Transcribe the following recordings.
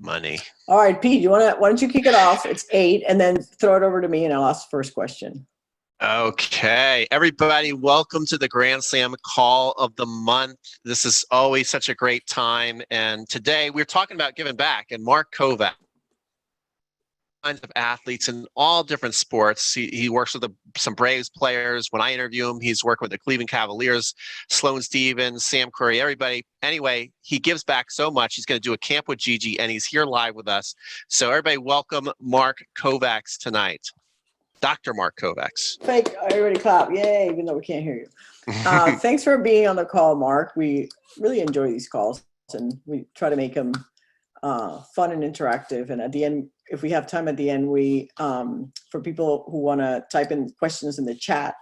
Money. All right, Pete, why don't you kick it off? It's 8, and then throw it over to me, and I'll ask the first question. Okay, everybody, welcome to the Grand Slam call of the month. This is always such a great time, and today we're talking about giving back. And Mark Kovacs, kinds of athletes in all different sports. He works with some Braves players. When I interview him, he's working with the Cleveland Cavaliers, Sloane Stephens, Sam Curry, everybody. Anyway, he gives back so much. He's going to do a camp with Gigi, and he's here live with us. So everybody, welcome Mark Kovacs tonight. Dr. Mark Kovacs. Fake, everybody clap. Yay, even though we can't hear you. Thanks for being on the call, Mark. We really enjoy these calls, and we try to make them fun and interactive. And at the end, if we have time at the end, we for people who want to type in questions in the chat,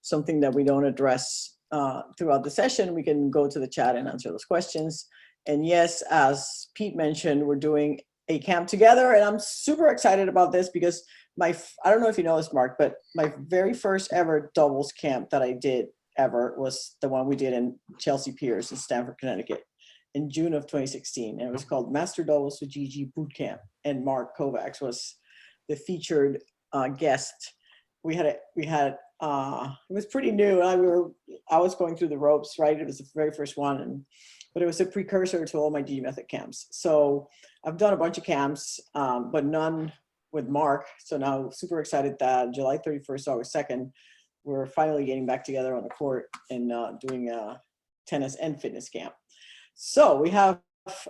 something that we don't address throughout the session, we can go to the chat and answer those questions. And yes, as Pete mentioned, we're doing a camp together, and I'm super excited about this because I don't know if you know this, Mark, but my very first ever doubles camp that I did ever was the one we did in Chelsea Piers in Stamford, Connecticut in June of 2016. And it was called Master Doubles with Gigi Boot Camp. And Mark Kovacs was the featured guest. It was pretty new. I was going through the ropes, right? It was the very first one, but it was a precursor to all my Gigi Method camps. So I've done a bunch of camps, but none with Mark. So now super excited that July 31st, August 2nd, we're finally getting back together on the court and doing a tennis and fitness camp. So we have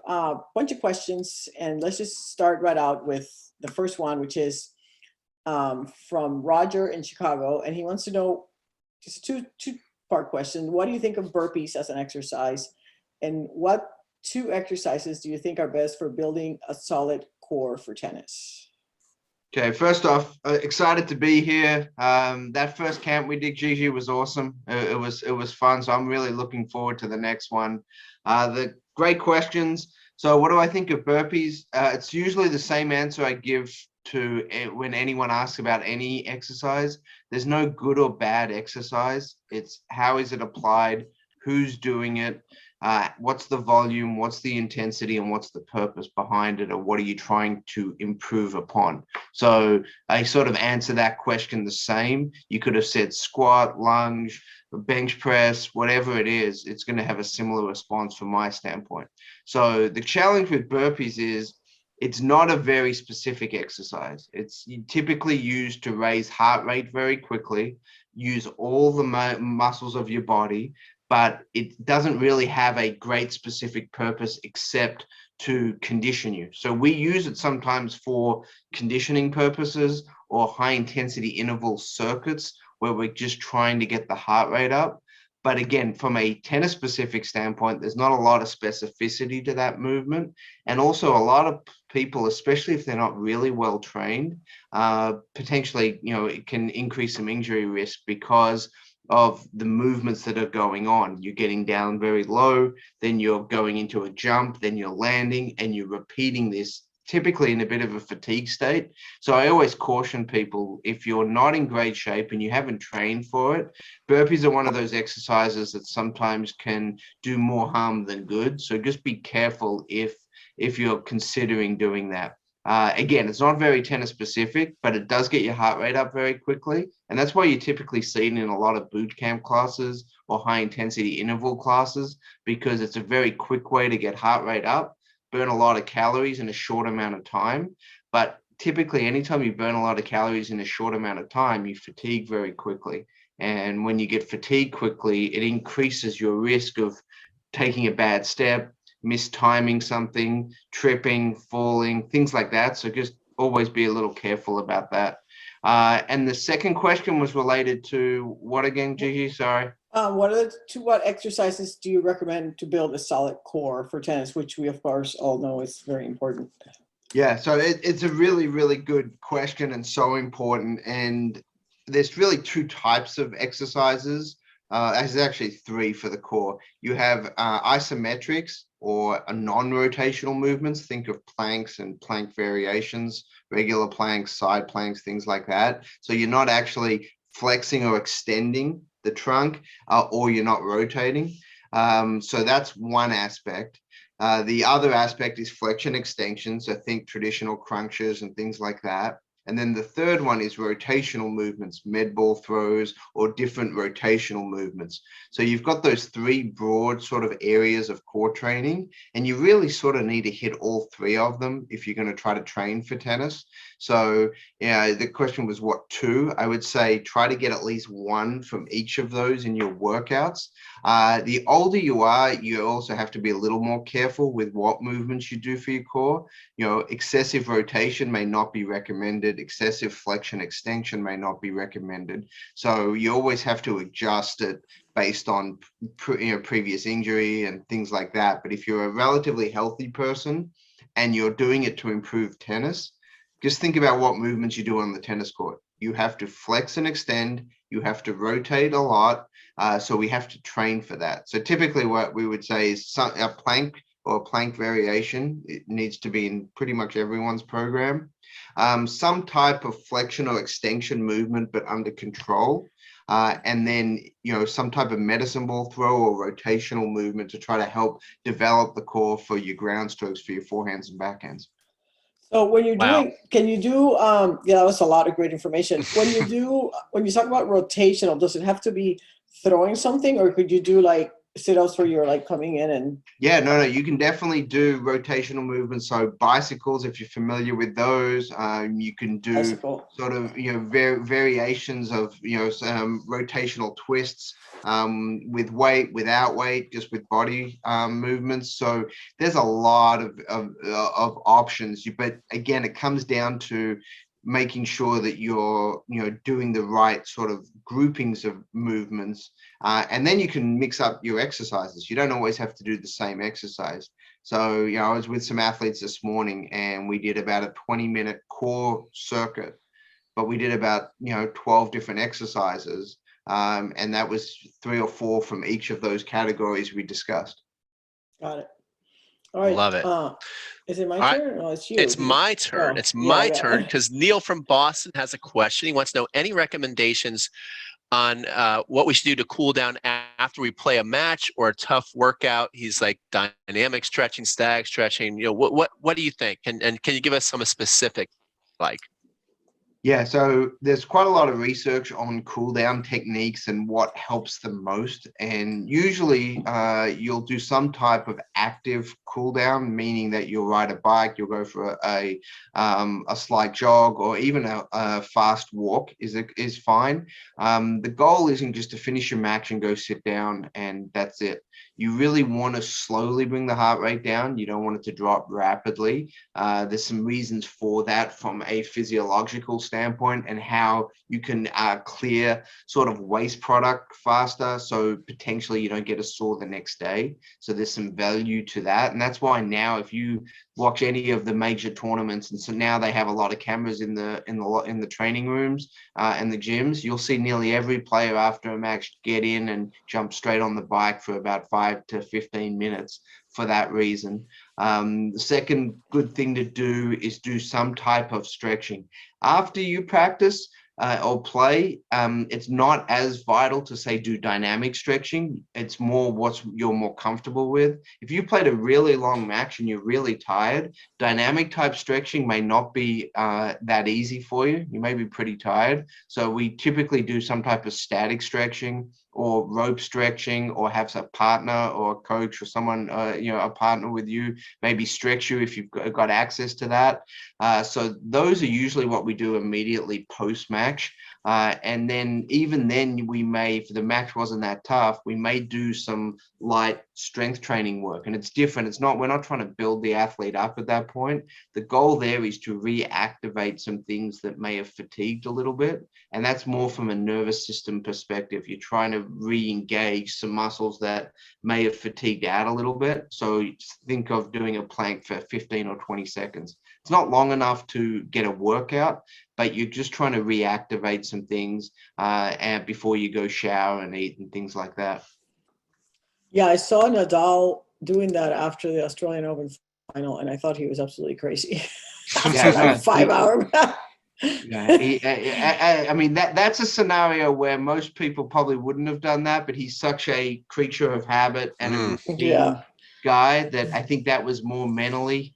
a bunch of questions, and let's just start right out with the first one, which is from Roger in Chicago. And he wants to know, just a two-part question. What do you think of burpees as an exercise? And what 2 exercises do you think are best for building a solid core for tennis? Okay, first off, excited to be here. That first camp we did, Gigi, was awesome. It was fun, so I'm really looking forward to the next one. The great questions. So what do I think of burpees? It's usually the same answer I give to when anyone asks about any exercise. There's no good or bad exercise. It's how is it applied, who's doing it, what's the volume, what's the intensity, and what's the purpose behind it, or what are you trying to improve upon? So I sort of answer that question the same. You could have said squat, lunge, bench press, whatever it is, it's going to have a similar response from my standpoint. So the challenge with burpees is it's not a very specific exercise. It's typically used to raise heart rate very quickly, use all the muscles of your body, but it doesn't really have a great specific purpose except to condition you. So we use it sometimes for conditioning purposes or high intensity interval circuits where we're just trying to get the heart rate up. But again, from a tennis specific standpoint, there's not a lot of specificity to that movement. And also a lot of people, especially if they're not really well trained, potentially, it can increase some injury risk because of the movements that are going on. You're getting down very low, then you're going into a jump, then you're landing, and you're repeating this typically in a bit of a fatigue state. So I always caution people, if you're not in great shape and you haven't trained for it, burpees are one of those exercises that sometimes can do more harm than good. So just be careful if you're considering doing that. Again, it's not very tennis specific, but it does get your heart rate up very quickly. And that's why you typically see it in a lot of boot camp classes or high intensity interval classes, because it's a very quick way to get heart rate up, burn a lot of calories in a short amount of time. But typically, anytime you burn a lot of calories in a short amount of time, you fatigue very quickly. And when you get fatigued quickly, it increases your risk of taking a bad step, mistiming something, tripping, falling, things like that. So just always be a little careful about that. And the second question was related to what again, Gigi? Sorry. What exercises do you recommend to build a solid core for tennis, which we of course all know is very important? Yeah, so it's a really, really good question and so important. And there's really 2 types of exercises. There's actually 3 for the core. You have isometrics or non-rotational movements. Think of planks and plank variations, regular planks, side planks, things like that. So you're not actually flexing or extending the trunk or you're not rotating. So that's one aspect. The other aspect is flexion extension. So think traditional crunches and things like that. And then the third one is rotational movements, med ball throws, or different rotational movements. So you've got those three broad sort of areas of core training, and you really sort of need to hit all three of them if you're going to try to train for tennis. So, yeah, the question was what, two? I would say try to get at least one from each of those in your workouts. The older you are, you also have to be a little more careful with what movements you do for your core. Excessive rotation may not be recommended. Excessive flexion extension may not be recommended. So you always have to adjust it based on previous injury and things like that. But if you're a relatively healthy person and you're doing it to improve tennis, just think about what movements you do on the tennis court. You have to flex and extend. You have to rotate a lot. So we have to train for that. So typically what we would say is a plank or a plank variation. It needs to be in pretty much everyone's program. Some type of flexion or extension movement, but under control. And then, some type of medicine ball throw or rotational movement to try to help develop the core for your ground strokes for your forehands and backhands. So when you're Wow. doing, can you do, that was a lot of great information. When you talk about rotational, does it have to be throwing something, or could you do like sit-ups where you're like coming in and? Yeah, no, you can definitely do rotational movements. So bicycles, if you're familiar with those, you can do Bicycle. sort of, variations of, some rotational twists with weight, without weight, just with body movements. So there's a lot of options. But again, it comes down to making sure that you're doing the right sort of groupings of movements, and then you can mix up your exercises. You don't always have to do the same exercise. So I was with some athletes this morning and we did about a 20-minute core circuit, but we did about 12 different exercises, and that was 3 or 4 from each of those categories we discussed. Got it. All right. Love it. Is it my turn? No, it's you. It's my turn. It's my turn because Neil from Boston has a question. He wants to know any recommendations on what we should do to cool down after we play a match or a tough workout. He's like dynamic stretching, static stretching. What do you think? And can you give us some specific like? Yeah, so there's quite a lot of research on cool down techniques and what helps the most. And usually you'll do some type of active cool down, meaning that you'll ride a bike, you'll go for a slight jog, or even a fast walk is fine. The goal isn't just to finish your match and go sit down and that's it. You really want to slowly bring the heart rate down. You don't want it to drop rapidly. There's some reasons for that from a physiological standpoint and how you can clear sort of waste product faster. So potentially you don't get a sore the next day. So there's some value to that. And that's why now if you watch any of the major tournaments, and so now they have a lot of cameras in the training rooms and the gyms, you'll see nearly every player after a match get in and jump straight on the bike for about 5 to 15 minutes for that reason. The second good thing to do is do some type of stretching after you practice or play. It's not as vital to say do dynamic stretching. It's more what you're more comfortable with. If you played a really long match and you're really tired, dynamic type stretching may not be that easy for you. You may be pretty tired. So we typically do some type of static stretching or rope stretching, or have a partner or a coach or someone, a partner with you, maybe stretch you if you've got access to that. So those are usually what we do immediately post-match. And then even then we may, if the match wasn't that tough, we may do some light strength training work. And it's different. We're not trying to build the athlete up at that point. The goal there is to reactivate some things that may have fatigued a little bit. And that's more from a nervous system perspective. You're trying to re-engage some muscles that may have fatigued out a little bit. So think of doing a plank for 15 or 20 seconds. It's not long enough to get a workout, but you're just trying to reactivate some things and before you go shower and eat and things like that. Yeah, I saw Nadal doing that after the Australian Open final, and I thought he was absolutely crazy. Yeah, like 5 hour. Yeah, I mean that's a scenario where most people probably wouldn't have done that, but he's such a creature of habit and a routine guy that I think that was more mentally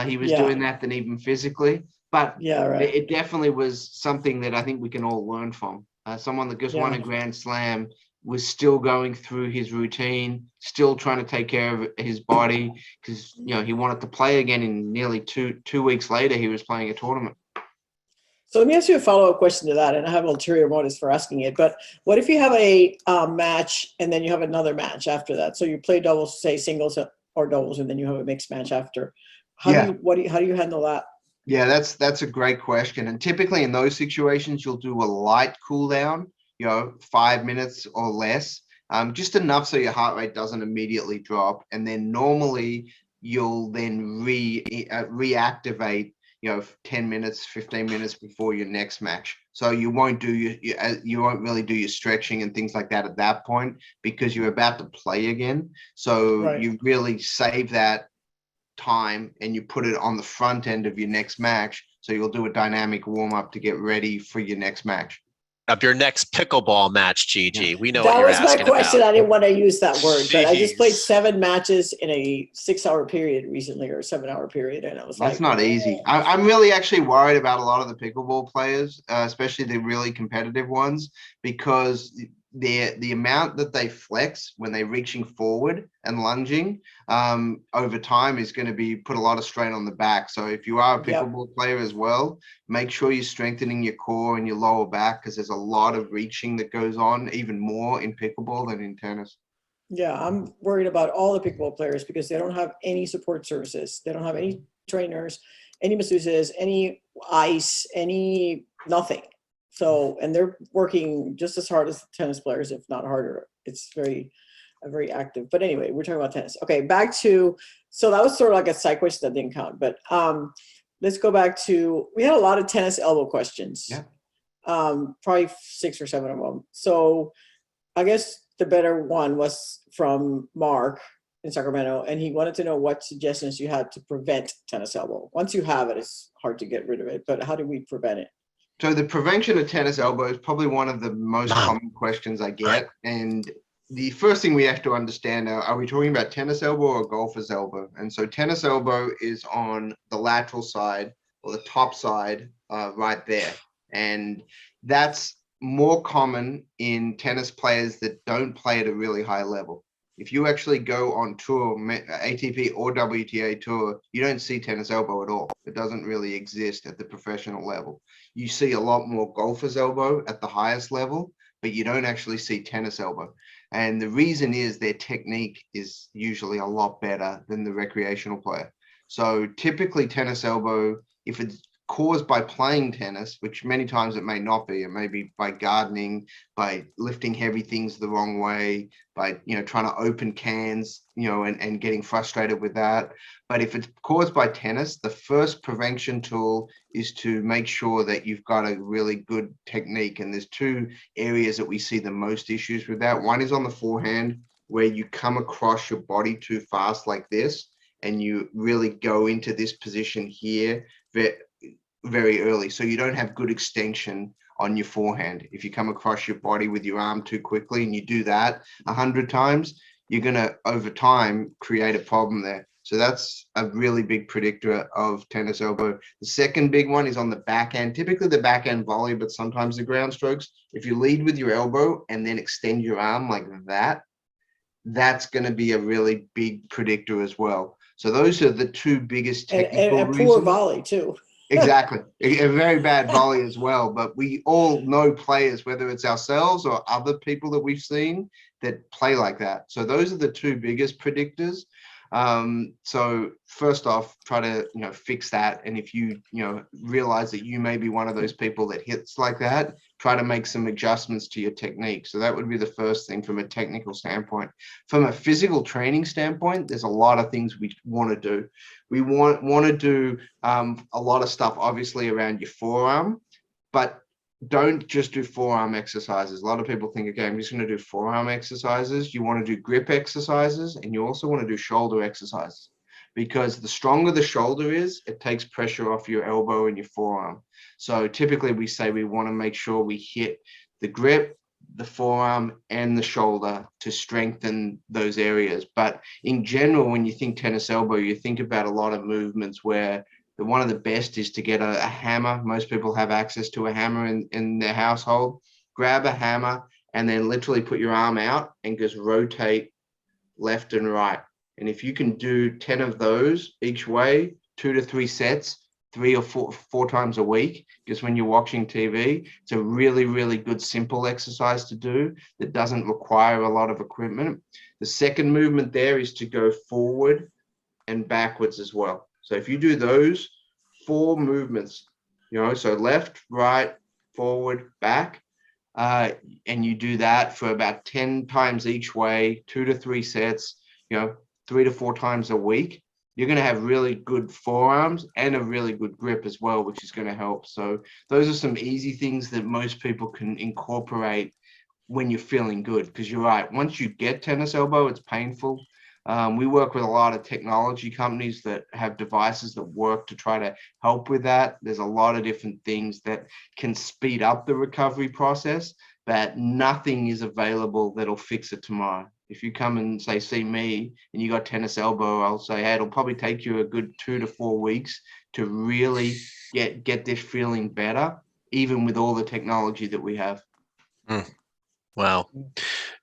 he was doing that than even physically. But Yeah, right. it definitely was something that I think we can all learn from. Someone that just won a Grand Slam was still going through his routine, still trying to take care of his body because he wanted to play again. In nearly two weeks later, he was playing a tournament. So let me ask you a follow-up question to that, and I have ulterior motives for asking it. But what if you have a match and then you have another match after that? So you play doubles, say singles or doubles, and then you have a mixed match after. How do you handle that? Yeah, that's a great question. And typically in those situations, you'll do a light cool down, 5 minutes or less, just enough so your heart rate doesn't immediately drop. And then normally you'll then reactivate 10 minutes, 15 minutes before your next match. So you won't do you won't really do your stretching and things like that at that point because you're about to play again. So you really save that time and you put it on the front end of your next match. So you'll do a dynamic warm up to get ready for your next match. Of your next pickleball match, Gigi. We know that what you're was my asking question. about. I didn't want to use that word, but I just played Jeez. 7 matches in a 6-hour period recently, or a 7-hour period, and I was That's not easy. I'm really actually worried about a lot of the pickleball players, especially the really competitive ones, because the amount that they flex when they're reaching forward and lunging over time is going to be put a lot of strain on the back. So if you are a pickleball player as well, make sure you're strengthening your core and your lower back because there's a lot of reaching that goes on, even more in pickleball than in tennis. Yeah, I'm worried about all the pickleball players because they don't have any support services. They don't have any trainers, any masseuses, any ice, any nothing. So, and they're working just as hard as the tennis players, if not harder. It's very active. But anyway, we're talking about tennis. Okay, back to, so that was sort of like a side question that didn't count. But let's go back to, we had a lot of tennis elbow questions. Yeah. Probably 6 or 7 of them. So I guess the better one was from Mark in Sacramento, and he wanted to know what suggestions you had to prevent tennis elbow. Once you have it, it's hard to get rid of it, but how do we prevent it? So the prevention of tennis elbow is probably one of the most common questions I get. And the first thing we have to understand, are we talking about tennis elbow or golfer's elbow? And so tennis elbow is on the lateral side or the top side right there. And that's more common in tennis players that don't play at a really high level. If you actually go on tour, ATP or WTA tour, you don't see tennis elbow at all. It doesn't really exist at the professional level. You see a lot more golfer's elbow at the highest level, but you don't actually see tennis elbow. And the reason is their technique is usually a lot better than the recreational player. So typically tennis elbow, if it's caused by playing tennis, which many times it may not be, it may be by gardening, by lifting heavy things the wrong way, by trying to open cans, and getting frustrated with that. But if it's caused by tennis, the first prevention tool is to make sure that you've got a really good technique. And there's 2 areas that we see the most issues with that. One is on the forehand, where you come across your body too fast like this, and you really go into this position here very early. So you don't have good extension on your forehand. If you come across your body with your arm too quickly and you do that 100 times, you're going to, over time, create a problem there. So that's a really big predictor of tennis elbow. The second big one is on the backhand, typically the backhand volley, but sometimes the ground strokes. If you lead with your elbow and then extend your arm like that, that's going to be a really big predictor as well. So those are the 2 biggest technical and a reasons. poor volley too. Exactly. A very bad volley as well. But we all know players, whether it's ourselves or other people that we've seen that play like that. So those are the 2 biggest predictors. So first off, try to, fix that. And if you, realize that you may be one of those people that hits like that, try to make some adjustments to your technique. So that would be the first thing from a technical standpoint. From a physical training standpoint, there's a lot of things we want to do. We want to do a lot of stuff, obviously, around your forearm, but don't just do forearm exercises. A lot of people think, okay, I'm just going to do forearm exercises. You want to do grip exercises, and you also want to do shoulder exercises, because the stronger the shoulder is, it takes pressure off your elbow and your forearm. So typically we say we want to make sure we hit the grip, the forearm and the shoulder to strengthen those areas. But in general, when you think tennis elbow, you think about a lot of movements where one of the best is to get a hammer. Most people have access to a hammer in their household. Grab a hammer and then literally put your arm out and just rotate left and right. And if you can do 10 of those each way, 2 to 3 sets, 3 or 4 times a week, because when you're watching TV, it's a really, really good, simple exercise to do that doesn't require a lot of equipment. The second movement there is to go forward and backwards as well. So if you do those 4 movements, so left, right, forward, back, and you do that for about 10 times each way, 2 to 3 sets, 3 to 4 times a week, you're going to have really good forearms and a really good grip as well, which is going to help. So those are some easy things that most people can incorporate when you're feeling good, because you're right. Once you get tennis elbow, it's painful. We work with a lot of technology companies that have devices that work to try to help with that. There's a lot of different things that can speed up the recovery process, but nothing is available that'll fix it tomorrow. If you come and say, see me, and you got tennis elbow, I'll say, hey, it'll probably take you a good 2 to 4 weeks to really get this feeling better, even with all the technology that we have. Wow.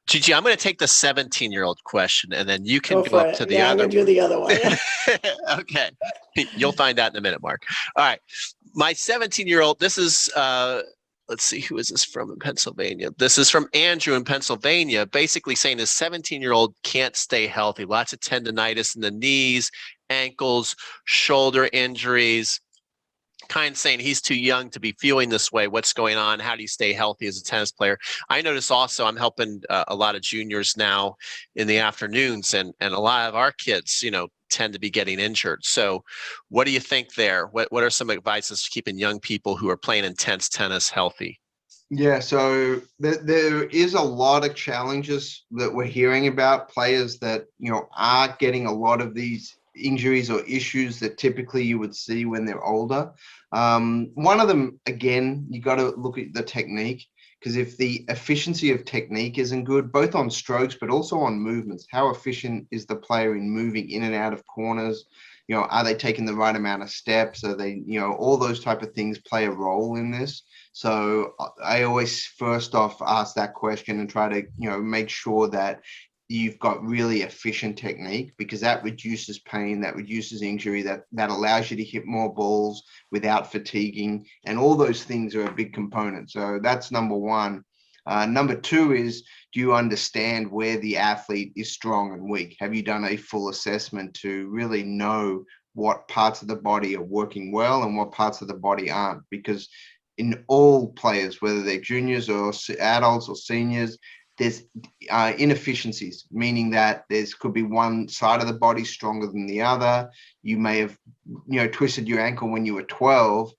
Gigi, I'm going to take the 17-year-old question, and then you can go up to the other. I'm going to do the other one. Okay. You'll find out in a minute, Mark. All right. My 17-year-old, this is, let's see, who is this from in Pennsylvania? This is from Andrew in Pennsylvania, basically saying his 17-year-old can't stay healthy. Lots of tendonitis in the knees, ankles, shoulder injuries. Kind of saying he's too young to be feeling this way. What's going on? How do you stay healthy as a tennis player? I notice also I'm helping a lot of juniors now in the afternoons, and a lot of our kids, tend to be getting injured. So what do you think there? What are some advices for keeping young people who are playing intense tennis healthy? Yeah, so there is a lot of challenges that we're hearing about players that, are getting a lot of these injuries or issues that typically you would see when they're older. One of them, again, you got to look at the technique, because if the efficiency of technique isn't good, both on strokes, but also on movements, how efficient is the player in moving in and out of corners? Are they taking the right amount of steps? Are they, all those type of things play a role in this. So I always first off ask that question and try to, make sure that you've got really efficient technique, because that reduces pain, that reduces injury, that allows you to hit more balls without fatiguing. And all those things are a big component. So that's number one. Number two is, do you understand where the athlete is strong and weak? Have you done a full assessment to really know what parts of the body are working well and what parts of the body aren't? Because in all players, whether they're juniors or adults or seniors, there's inefficiencies, meaning that could be one side of the body stronger than the other. You may have, twisted your ankle when you were 12,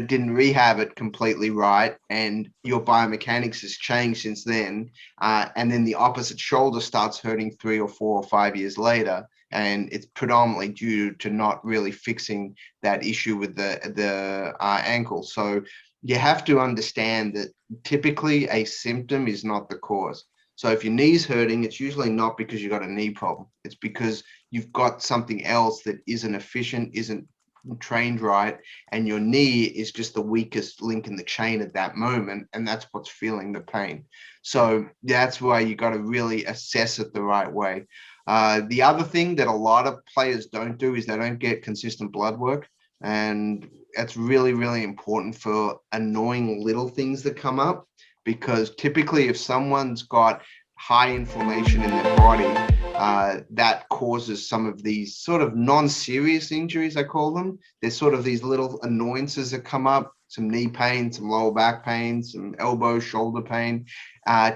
didn't rehab it completely right, and your biomechanics has changed since then. And then the opposite shoulder starts hurting 3 or 4 or 5 years later, and it's predominantly due to not really fixing that issue with the ankle. So you have to understand that typically a symptom is not the cause. So if your knee's hurting, it's usually not because you've got a knee problem. It's because you've got something else that isn't efficient, isn't trained right, and your knee is just the weakest link in the chain at that moment, and that's what's feeling the pain. So that's why you got to really assess it the right way. The other thing that a lot of players don't do is they don't get consistent blood work. And that's really, really important for annoying little things that come up, because typically if someone's got high inflammation in their body, that causes some of these sort of non-serious injuries, I call them. There's sort of these little annoyances that come up, some knee pain, some lower back pain, some elbow, shoulder pain.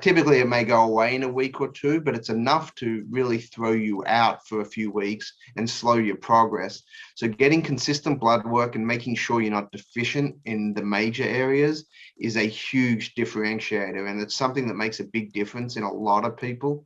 Typically it may go away in a week or two, but it's enough to really throw you out for a few weeks and slow your progress. So getting consistent blood work and making sure you're not deficient in the major areas is a huge differentiator, and it's something that makes a big difference in a lot of people.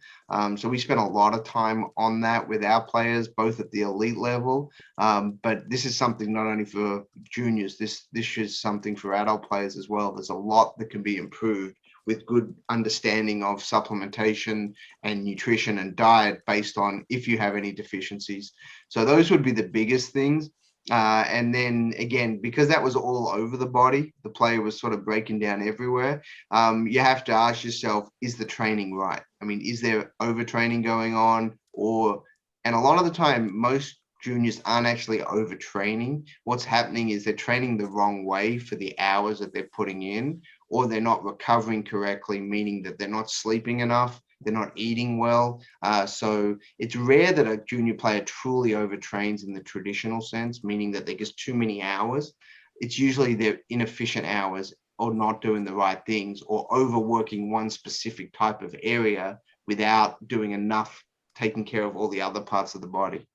So we spend a lot of time on that with our players, both at the elite level, but this is something not only for juniors, this is something for adult players as well. There's a lot that can be improved with good understanding of supplementation and nutrition and diet based on if you have any deficiencies. So those would be the biggest things. And then again, because that was all over the body, the player was sort of breaking down everywhere. You have to ask yourself, is the training right? I mean, is there overtraining going on? And a lot of the time, most juniors aren't actually overtraining. What's happening is they're training the wrong way for the hours that they're putting in, or they're not recovering correctly, meaning that they're not sleeping enough, they're not eating well. So it's rare that a junior player truly overtrains in the traditional sense, meaning that they get too many hours. It's usually their inefficient hours or not doing the right things or overworking one specific type of area without doing enough taking care of all the other parts of the body.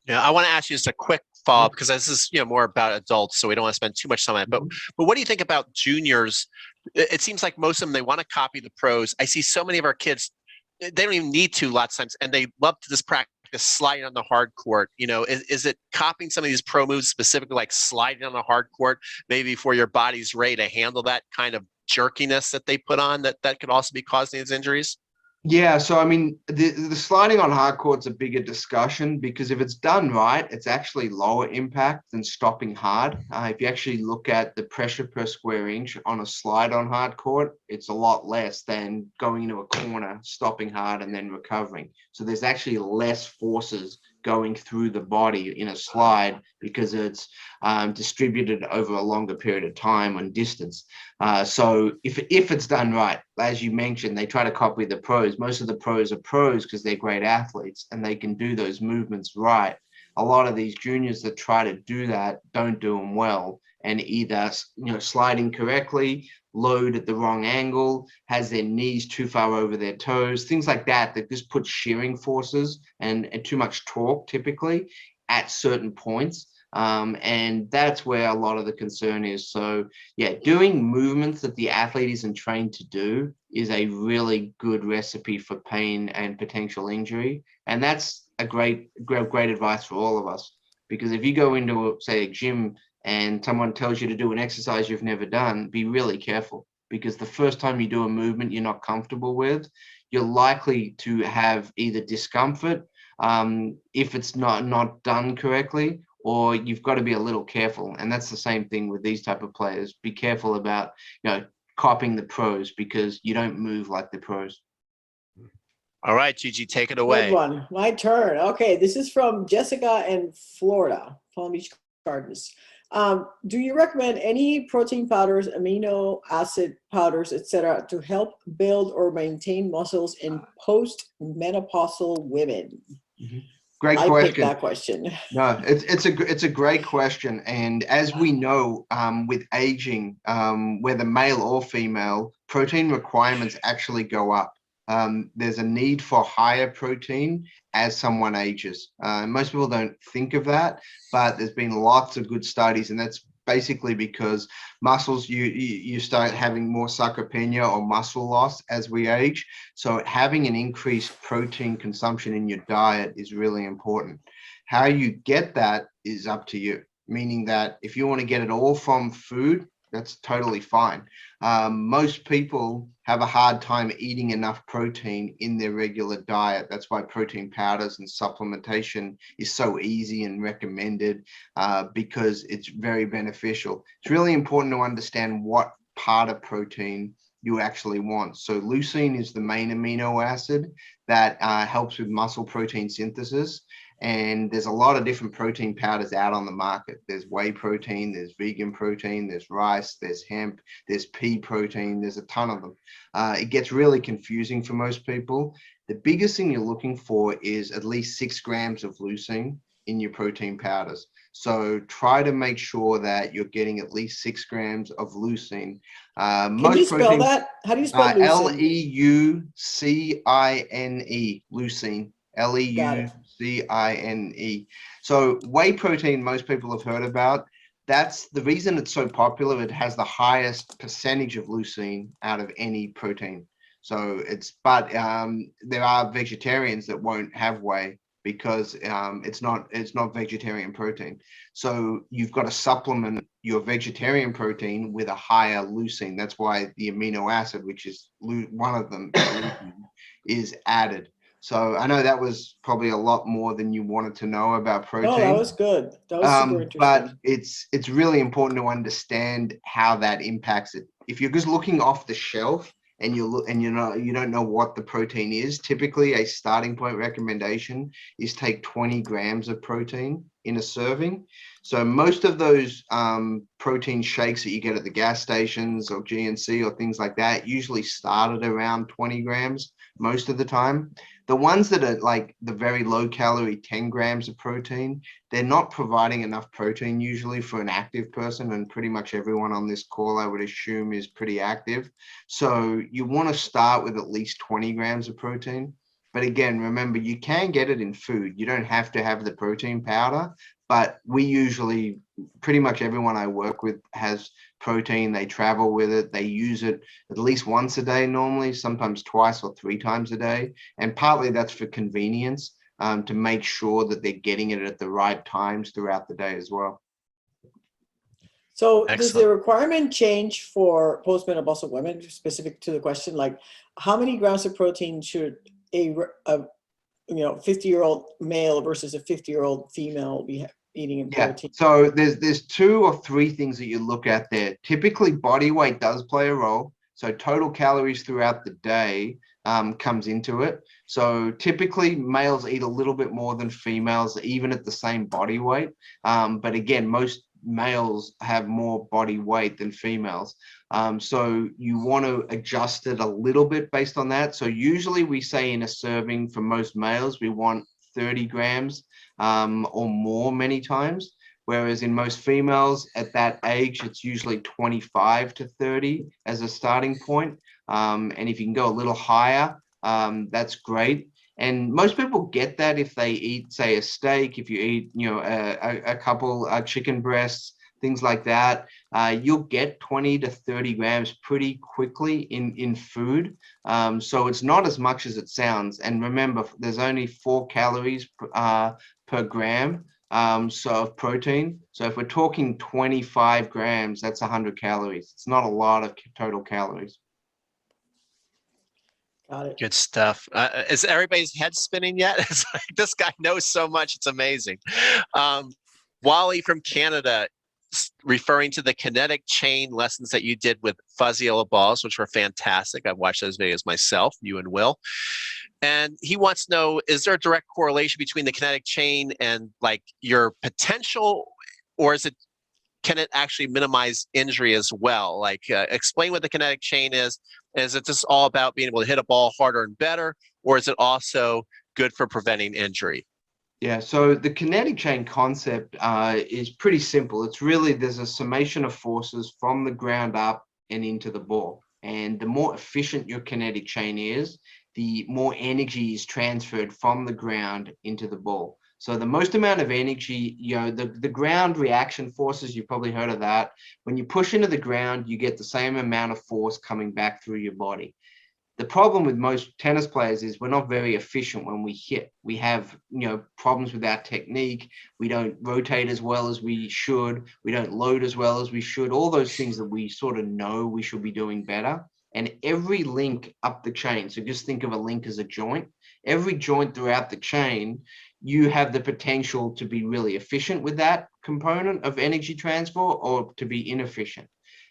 Yeah, I want to ask you just a quick follow-up because this is more about adults, so we don't want to spend too much time on it. But what do you think about juniors? It seems like most of them, they want to copy the pros. I see so many of our kids, they don't even need to lots of times, and they love to just practice sliding on the hard court. Is it copying some of these pro moves, specifically like sliding on the hard court, maybe before your body's ready to handle that kind of jerkiness that they put on that could also be causing these injuries? Yeah, so I mean, the sliding on hard court's a bigger discussion because if it's done right, it's actually lower impact than stopping hard. If you actually look at the pressure per square inch on a slide on hard court, it's a lot less than going into a corner, stopping hard, and then recovering. So there's actually less forces going through the body in a slide because it's distributed over a longer period of time and distance. So if it's done right, as you mentioned, they try to copy the pros. Most of the pros are pros because they're great athletes and they can do those movements right. A lot of these juniors that try to do that don't do them well, and either sliding correctly, load at the wrong angle, has their knees too far over their toes, things like that just put shearing forces and too much torque typically at certain points. And that's where a lot of the concern is. So yeah, doing movements that the athlete isn't trained to do is a really good recipe for pain and potential injury. And that's a great advice for all of us. Because if you go into, say, a gym and someone tells you to do an exercise you've never done, be really careful. Because the first time you do a movement you're not comfortable with, you're likely to have either discomfort if it's not done correctly, or you've got to be a little careful. And that's the same thing with these type of players. Be careful about, copying the pros because you don't move like the pros. All right, Gigi, take it away. Good one. My turn. Okay, this is from Jessica in Florida, Palm Beach Gardens. Do you recommend any protein powders, amino acid powders, etc., to help build or maintain muscles in post-menopausal women? Mm-hmm. Great I question. picked that question. No, it's a great question. And as we know, with aging, whether male or female, protein requirements actually go up. There's a need for higher protein as someone ages. Most people don't think of that, but there's been lots of good studies, and that's basically because muscles, you start having more sarcopenia or muscle loss as we age. So having an increased protein consumption in your diet is really important. How you get that is up to you, meaning that if you want to get it all from food, that's totally fine. Most people have a hard time eating enough protein in their regular diet. That's why protein powders and supplementation is so easy and recommended because it's very beneficial. It's really important to understand what part of protein you actually want. So leucine is the main amino acid that helps with muscle protein synthesis. And there's a lot of different protein powders out on the market. There's whey protein, there's vegan protein, there's rice, there's hemp, there's pea protein, there's a ton of them. It gets really confusing for most people. The biggest thing you're looking for is at least 6 grams of leucine in your protein powders. So try to make sure that you're getting at least 6 grams of leucine. Can you spell that? How do you spell leucine? Leucine, leucine. Leucine. So whey protein, most people have heard about. That's the reason it's so popular. It has the highest percentage of leucine out of any protein. So but there are vegetarians that won't have whey. because it's not vegetarian protein. So you've got to supplement your vegetarian protein with a higher leucine. That's why the amino acid, which is one of them, is added. So I know that was probably a lot more than you wanted to know about protein. No, that was good. That was super But interesting. it's really important to understand how that impacts it. If you're just looking off the shelf and you don't know what the protein is, typically a starting point recommendation is take 20 grams of protein in a serving. So most of those protein shakes that you get at the gas stations or GNC or things like that usually start at around 20 grams most of the time. The ones that are like the very low calorie 10 grams of protein, they're not providing enough protein usually for an active person, and pretty much everyone on this call, I would assume, is pretty active. So you want to start with at least 20 grams of protein. But again, remember, you can get it in food. You don't have to have the protein powder, but we usually, pretty much everyone I work with has protein. They travel with it. They use it at least once a day normally, sometimes twice or 3 times a day. And partly that's for convenience, to make sure that they're getting it at the right times throughout the day as well. So Excellent. does the requirement change for postmenopausal women, specific to the question, like how many grams of protein should a 50-year-old male versus a 50-year-old female be eating in protein? So there's 2 or 3 things that you look at there. Typically, body weight does play a role. So total calories throughout the day comes into it. So typically, males eat a little bit more than females, even at the same body weight. But again, most males have more body weight than females. So you want to adjust it a little bit based on that. So usually we say in a serving for most males, we want 30 grams or more many times. Whereas in most females at that age, it's usually 25 to 30 as a starting point. And if you can go a little higher, that's great. And most people get that if they eat, say, a steak, if you eat, a couple chicken breasts, things like that, you'll get 20 to 30 grams pretty quickly in food. So it's not as much as it sounds. And remember, there's only 4 calories per gram of protein. So if we're talking 25 grams, that's 100 calories. It's not a lot of total calories. Got it. Good stuff. Is everybody's head spinning yet? It's like, this guy knows so much. It's amazing. Wally from Canada, referring to the kinetic chain lessons that you did with fuzzy yellow balls, which were fantastic. I've watched those videos myself, you and Will. And he wants to know, is there a direct correlation between the kinetic chain and like your potential, or can it actually minimize injury as well? Like explain what the kinetic chain is. Is it just all about being able to hit a ball harder and better, or is it also good for preventing injury? Yeah, so the kinetic chain concept is pretty simple. It's really, there's a summation of forces from the ground up and into the ball. And the more efficient your kinetic chain is, the more energy is transferred from the ground into the ball. So the most amount of energy, the ground reaction forces, you've probably heard of that. When you push into the ground, you get the same amount of force coming back through your body. The problem with most tennis players is we're not very efficient when we hit. We have, problems with our technique. We don't rotate as well as we should. We don't load as well as we should. All those things that we sort of know we should be doing better. And every link up the chain, so just think of a link as a joint. Every joint throughout the chain, you have the potential to be really efficient with that component of energy transfer or to be inefficient.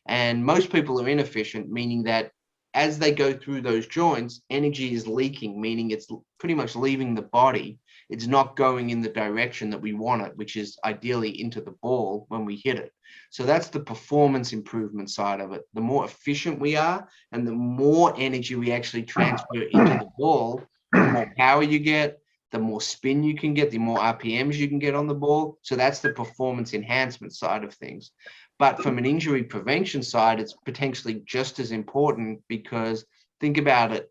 And most people are inefficient, meaning that as they go through those joints, energy is leaking, meaning it's pretty much leaving the body. It's not going in the direction that we want it, which is ideally into the ball when we hit it. So that's the performance improvement side of it. The more efficient we are and the more energy we actually transfer into the ball, the more power you get, the more spin you can get, the more RPMs you can get on the ball. So that's the performance enhancement side of things. But from an injury prevention side, it's potentially just as important, because think about it,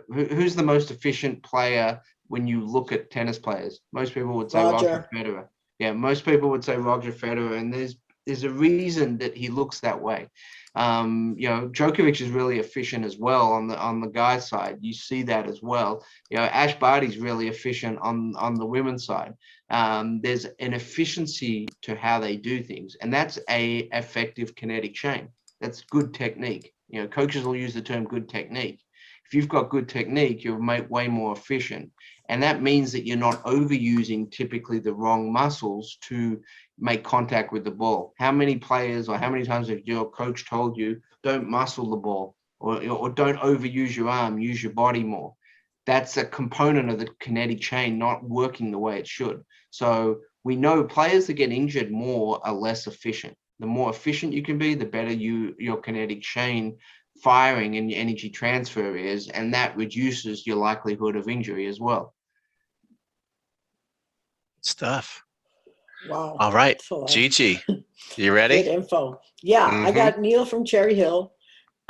who's the most efficient player when you look at tennis players? Most people would say Roger Federer. Yeah, most people would say Roger Federer. And there's there's a reason that he looks that way. Djokovic is really efficient as well on the guy's side. You see that as well. Ash Barty's really efficient on the women's side. There's an efficiency to how they do things, and that's a effective kinetic chain. That's good technique. Coaches will use the term good technique. If you've got good technique, you'll make way more efficient. And that means that you're not overusing typically the wrong muscles to make contact with the ball. How many players or how many times have your coach told you, don't muscle the ball or don't overuse your arm, use your body more? That's a component of the kinetic chain not working the way it should. So we know players that get injured more are less efficient. The more efficient you can be, the better your kinetic chain firing and your energy transfer is, and that reduces your likelihood of injury as well. Stuff. Wow. All right, So, Gigi, you ready? Good info. Yeah, I got Neil from Cherry Hill,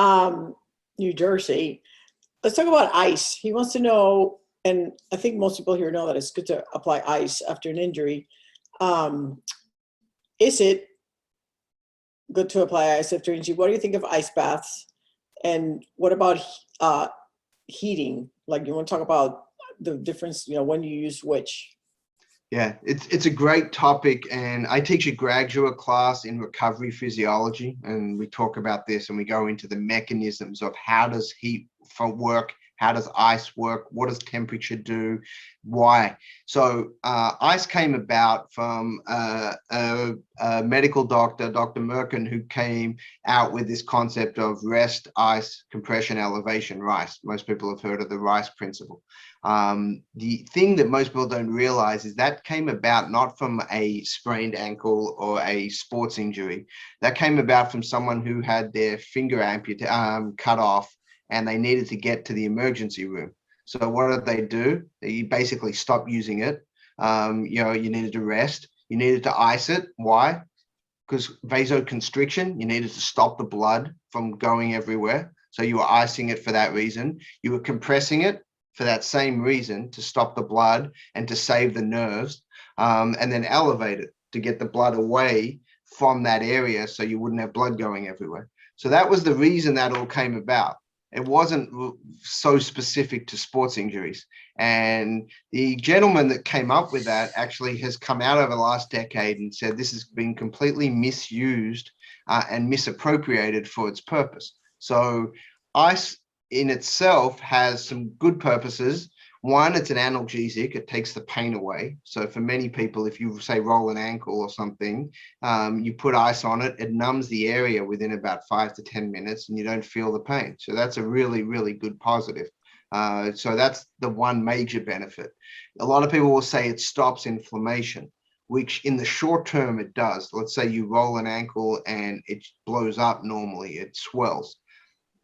New Jersey. Let's talk about ice. He wants to know, and I think most people here know that it's good to apply ice after an injury. Is it good to apply ice after injury? What do you think of ice baths? And what about heating? Like, you want to talk about the difference, when you use which? Yeah, it's a great topic, and I teach a graduate class in recovery physiology, and we talk about this and we go into the mechanisms of how does heat work, how does ice work, what does temperature do, why. So ice came about from a medical doctor, Dr. Merkin, who came out with this concept of rest, ice, compression, elevation, RICE. Most people have heard of the RICE principle. The thing that most people don't realize is that came about not from a sprained ankle or a sports injury. That came about from someone who had their finger cut off, and they needed to get to the emergency room. So what did they do? They basically stopped using it. You needed to rest. You needed to ice it. Why? Because vasoconstriction, you needed to stop the blood from going everywhere. So you were icing it for that reason. You were compressing it for that same reason, to stop the blood and to save the nerves, and then elevate it to get the blood away from that area so you wouldn't have blood going everywhere. So that was the reason that all came about. It wasn't so specific to sports injuries. And the gentleman that came up with that actually has come out over the last decade and said this has been completely misused and misappropriated for its purpose. So ice in itself has some good purposes. One, it's an analgesic. It takes the pain away. So for many people, if you say roll an ankle or something, you put ice on it, it numbs the area within about 5 to 10 minutes and you don't feel the pain. So that's a really, really good positive. So that's the one major benefit. A lot of people will say it stops inflammation, which in the short term it does. Let's say you roll an ankle and it blows up normally, it swells.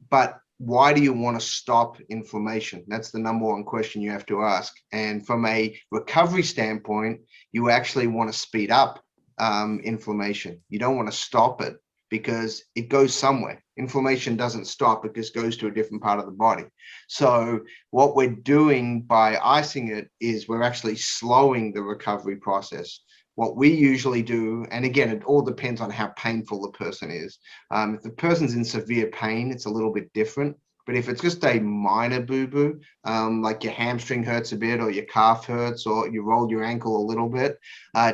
But why do you want to stop inflammation? That's the number one question you have to ask. And from a recovery standpoint, you actually want to speed up inflammation. You don't want to stop it because it goes somewhere. Inflammation doesn't stop, it just goes to a different part of the body. So what we're doing by icing it is we're actually slowing the recovery process. What we usually do, and again, it all depends on how painful the person is. If the person's in severe pain, it's a little bit different. But if it's just a minor boo-boo, like your hamstring hurts a bit or your calf hurts or you rolled your ankle a little bit,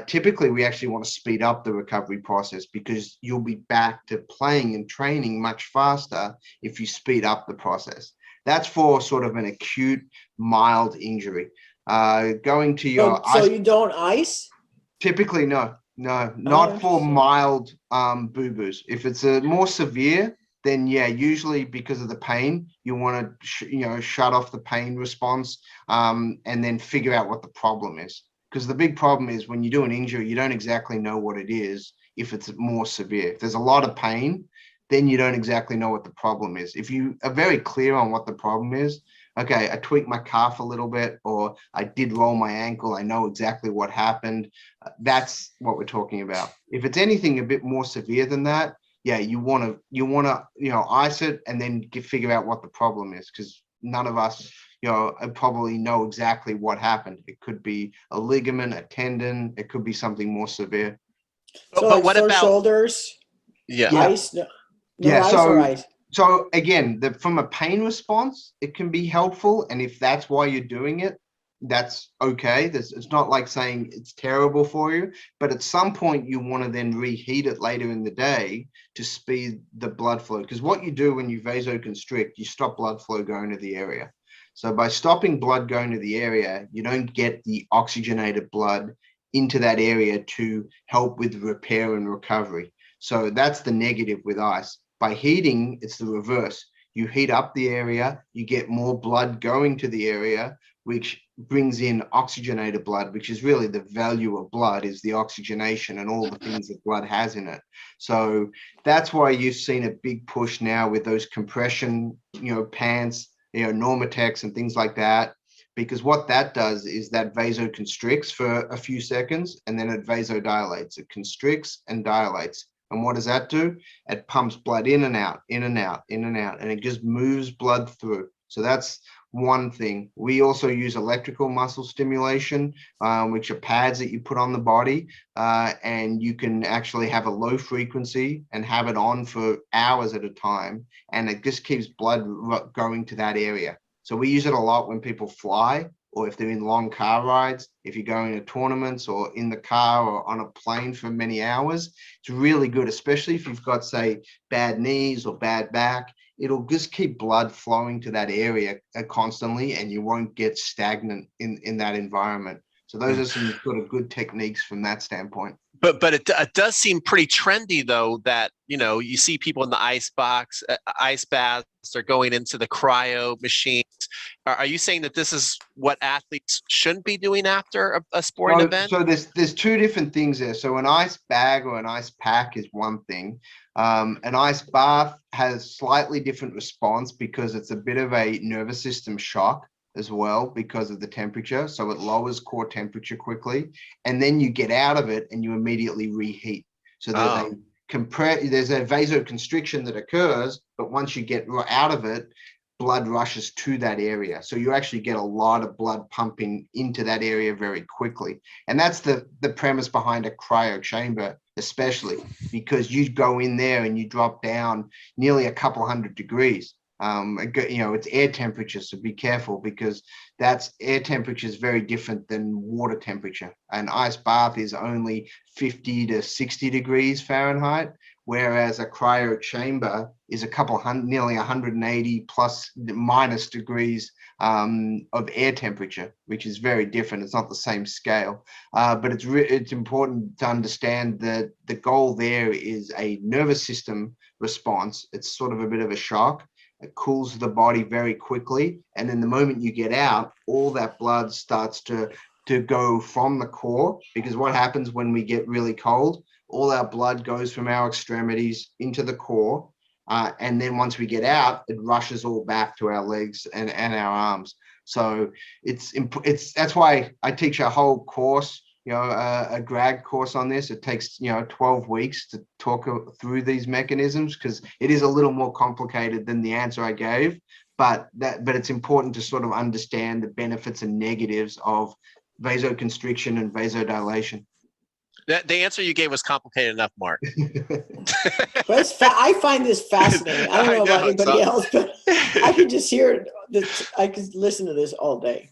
typically we actually want to speed up the recovery process because you'll be back to playing and training much faster if you speed up the process. That's for sort of an acute, mild injury. Going to your... So you don't ice? Typically, no, not for mild boo-boos. If it's a more severe, then yeah, usually because of the pain, you want to shut off the pain response and then figure out what the problem is. Because the big problem is when you do an injury, you don't exactly know what it is if it's more severe. If there's a lot of pain, then you don't exactly know what the problem is. If you are very clear on what the problem is, okay, I tweaked my calf a little bit, or I did roll my ankle, I know exactly what happened. That's what we're talking about. If it's anything a bit more severe than that, yeah, you want to ice it and then figure out what the problem is, because none of us probably know exactly what happened. It could be a ligament, a tendon, it could be something more severe. So But like what sore about, shoulders, yeah. Yeah. ice, no Yeah. ice or ice? So again, from a pain response, it can be helpful. And if that's why you're doing it, that's okay. It's not like saying it's terrible for you, but at some point you want to then reheat it later in the day to speed the blood flow. Because what you do when you vasoconstrict, you stop blood flow going to the area. So by stopping blood going to the area, you don't get the oxygenated blood into that area to help with repair and recovery. So that's the negative with ice. By heating, it's the reverse. You heat up the area, you get more blood going to the area, which brings in oxygenated blood, which is really the value of blood, is the oxygenation and all the things that blood has in it. So that's why you've seen a big push now with those compression, pants, Normatex and things like that, because what that does is that vasoconstricts for a few seconds and then it vasodilates. It constricts and dilates. And what does that do? It pumps blood in and out, in and out, in and out, and it just moves blood through. So that's one thing. We also use electrical muscle stimulation, which are pads that you put on the body, and you can actually have a low frequency and have it on for hours at a time, and it just keeps blood going to that area. So we use it a lot when people fly, or if they're in long car rides, if you're going to tournaments or in the car or on a plane for many hours. It's really good, especially if you've got, say, bad knees or bad back. It'll just keep blood flowing to that area constantly, and you won't get stagnant in that environment. So those are some sort of good techniques from that standpoint. But it does seem pretty trendy, though, that, you see people in the ice box, ice baths, they're going into the cryo machines. Are you saying that this is what athletes shouldn't be doing after a sporting event? So there's two different things there. So an ice bag or an ice pack is one thing. An ice bath has slightly different response because it's a bit of a nervous system shock as well because of the temperature. So it lowers core temperature quickly, and then you get out of it and you immediately reheat. So that they compress. There's a vasoconstriction that occurs, but once you get out of it, blood rushes to that area. So you actually get a lot of blood pumping into that area very quickly. And that's the premise behind a cryo chamber, especially because you go in there and you drop down nearly a couple 100 degrees. It's air temperature, so be careful, because that's air temperature is very different than water temperature. An ice bath is only 50 to 60 degrees Fahrenheit, whereas a cryo chamber is a couple hundred, nearly 180 plus minus degrees of air temperature, which is very different. It's not the same scale, but it's important to understand that the goal there is a nervous system response. It's sort of a bit of a shock. It cools the body very quickly, and then the moment you get out, all that blood starts to go from the core, because what happens when we get really cold, all our blood goes from our extremities into the core, and then once we get out, it rushes all back to our legs and our arms. So it's that's why I teach a whole course, a grad course on this. It takes 12 weeks to talk through these mechanisms, because it is a little more complicated than the answer I gave, but it's important to sort of understand the benefits and negatives of vasoconstriction and vasodilation. The answer you gave was complicated enough, Mark. But I find this fascinating. I don't know about anybody else, but I could just hear it. I could listen to this all day.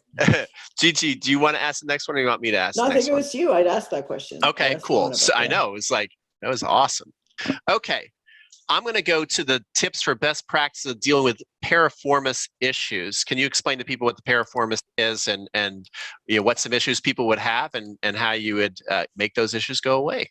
Gigi, do you want to ask the next one, or you want me to ask? No, I think it was you. I'd asked that question. Okay, cool. So I know, it was like, that was awesome. Okay, I'm going to go to the tips for best practice of dealing with piriformis issues. Can you explain to people what the piriformis is, and what some issues people would have, and how you would make those issues go away?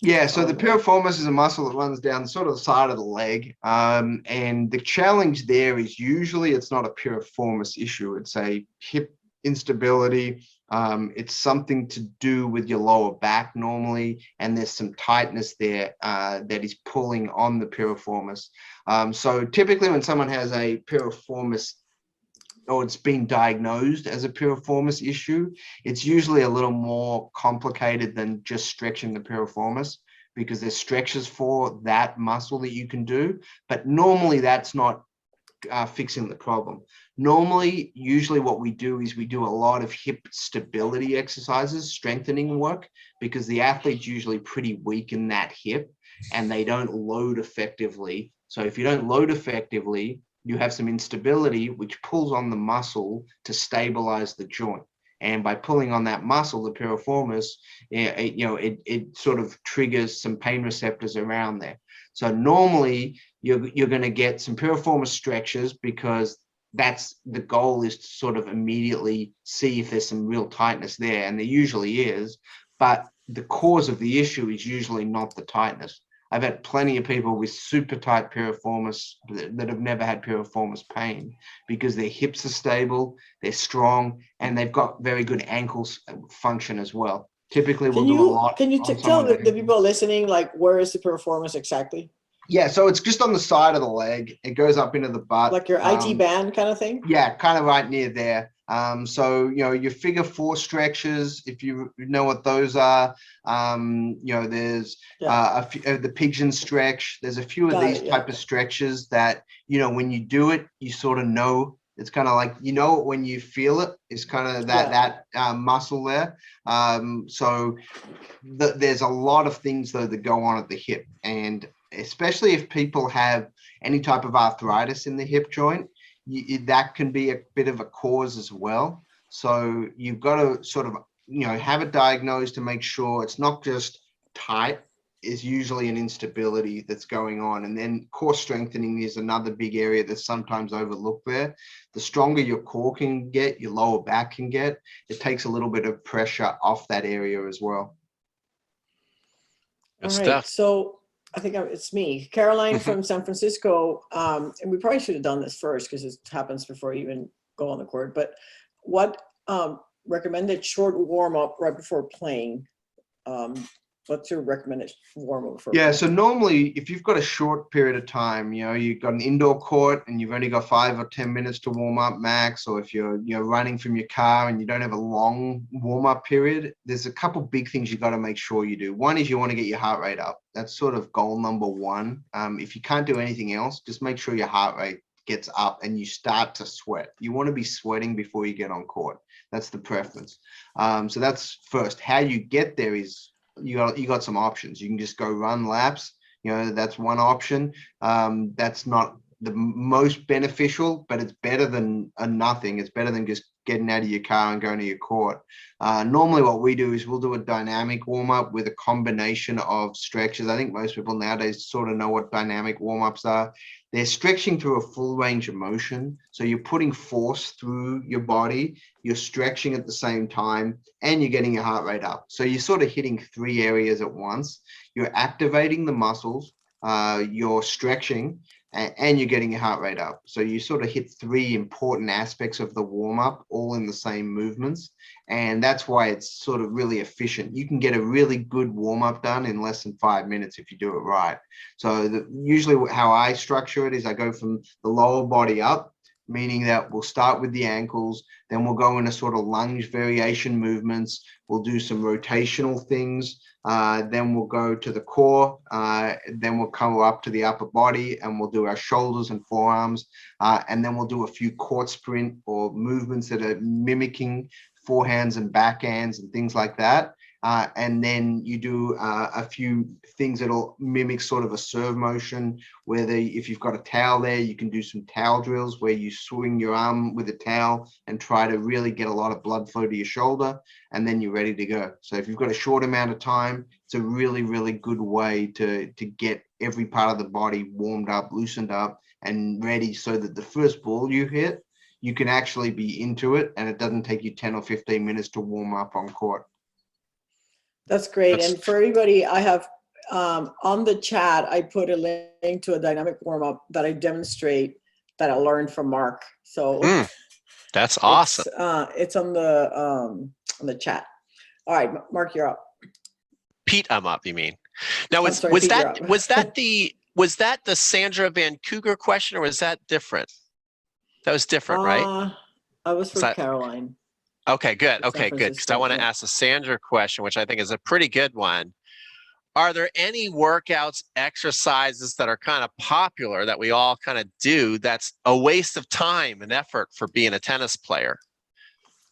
Yeah, so the piriformis is a muscle that runs down sort of the side of the leg, and the challenge there is usually it's not a piriformis issue. It's a hip instability. It's something to do with your lower back normally, and there's some tightness there that is pulling on the piriformis. So typically when someone has a piriformis, or it's been diagnosed as a piriformis issue, it's usually a little more complicated than just stretching the piriformis, because there's stretches for that muscle that you can do, but normally that's not fixing the problem. Normally, usually what we do is we do a lot of hip stability exercises, strengthening work, because the athlete's usually pretty weak in that hip and they don't load effectively. So if you don't load effectively, you have some instability, which pulls on the muscle to stabilize the joint. And by pulling on that muscle, the piriformis, it sort of triggers some pain receptors around there. So normally you're going to get some piriformis stretches, because that's the goal, is to sort of immediately see if there's some real tightness there, and there usually is. But the cause of the issue is usually not the tightness. I've had plenty of people with super tight piriformis that have never had piriformis pain, because their hips are stable, they're strong, and they've got very good ankles function as well. Typically, we'll do a lot. Can you tell the people listening, like, where is the piriformis exactly? Yeah, so it's just on the side of the leg. It goes up into the butt. Like your IT band kind of thing? Yeah, kind of right near there. So, your figure 4 stretches, if you know what those are, there's the pigeon stretch. There's a few of these type of stretches that, when you do it, you sort of know. It's kind of like, when you feel it, it's kind of that muscle there. So there's a lot of things, though, that go on at the hip. And especially if people have any type of arthritis in the hip joint, that can be a bit of a cause as well. So you've got to sort of, have it diagnosed to make sure it's not just tight. Is usually an instability that's going on. And then core strengthening is another big area that's sometimes overlooked there. The stronger your core can get, your lower back can get, it takes a little bit of pressure off that area as well. All right, so I think it's me, Caroline from San Francisco. And we probably should have done this first, because it happens before you even go on the court. But what recommended short warm up right before playing? What's your recommended warm-up for? Yeah, so normally if you've got a short period of time, you've got an indoor court and you've only got 5 or 10 minutes to warm up max, or if you're running from your car and you don't have a long warm-up period, there's a couple big things you got to make sure you do. One is you want to get your heart rate up. That's sort of goal number one. If you can't do anything else, just make sure your heart rate gets up and you start to sweat. You want to be sweating before you get on court. That's the preference. So that's first. How you get there is, you got some options. You can just go run laps. That's one option. That's not the most beneficial, but it's better than nothing. It's better than just getting out of your car and going to your court. Normally what we do is we'll do a dynamic warm-up with a combination of stretches. I think most people nowadays sort of know what dynamic warm-ups are. They're stretching through a full range of motion. So you're putting force through your body, you're stretching at the same time, and you're getting your heart rate up. So you're sort of hitting 3 areas at once. You're activating the muscles, you're stretching, and you're getting your heart rate up. So you sort of hit 3 important aspects of the warm-up all in the same movements. And that's why it's sort of really efficient. You can get a really good warm-up done in less than 5 minutes if you do it right. So usually how I structure it is I go from the lower body up, meaning that we'll start with the ankles, then we'll go into sort of lunge variation movements. We'll do some rotational things. Then we'll go to the core. Then we'll come up to the upper body and we'll do our shoulders and forearms. And then we'll do a few court sprint or movements that are mimicking forehands and backhands and things like that. And then you do a few things that'll mimic sort of a serve motion, where if you've got a towel there, you can do some towel drills where you swing your arm with a towel and try to really get a lot of blood flow to your shoulder, and then you're ready to go. So if you've got a short amount of time, it's a really, really good way to get every part of the body warmed up, loosened up, and ready, so that the first ball you hit, you can actually be into it, and it doesn't take you 10 or 15 minutes to warm up on court. That's great. And for everybody, I have on the chat, I put a link to a dynamic warm-up that I demonstrate that I learned from Mark. So that's awesome. It's on the chat. All right, Mark, you're up. Pete, I'm up, you mean? Now, was that the Sandra Van Cougar question, or was that different? That was different, right? I was for Caroline. Okay, good. Okay, good. Because I want to ask the Sandra question, which I think is a pretty good one. are there any workouts, exercises that are kind of popular that we all kind of do that's a waste of time and effort for being a tennis player?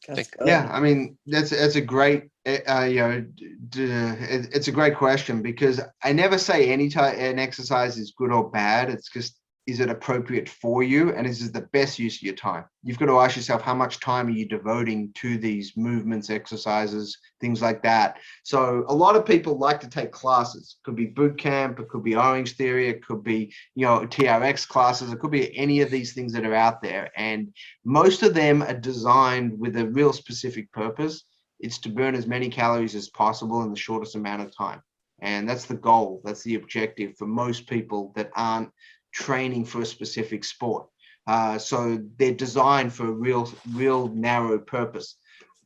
That's good. Yeah, I mean that's a great it's a great question, because I never say an exercise is good or bad. It's just, is it appropriate for you, and is it the best use of your time? You've got to ask yourself, how much time are you devoting to these movements, exercises, things like that. So a lot of people like to take classes. Could be boot camp, it could be Orange Theory, it could be TRX classes, it could be any of these things that are out there, and most of them are designed with a real specific purpose. It's to burn as many calories as possible in the shortest amount of time. And that's the goal. That's the objective for most people that aren't training for a specific sport. So they're designed for a real narrow purpose.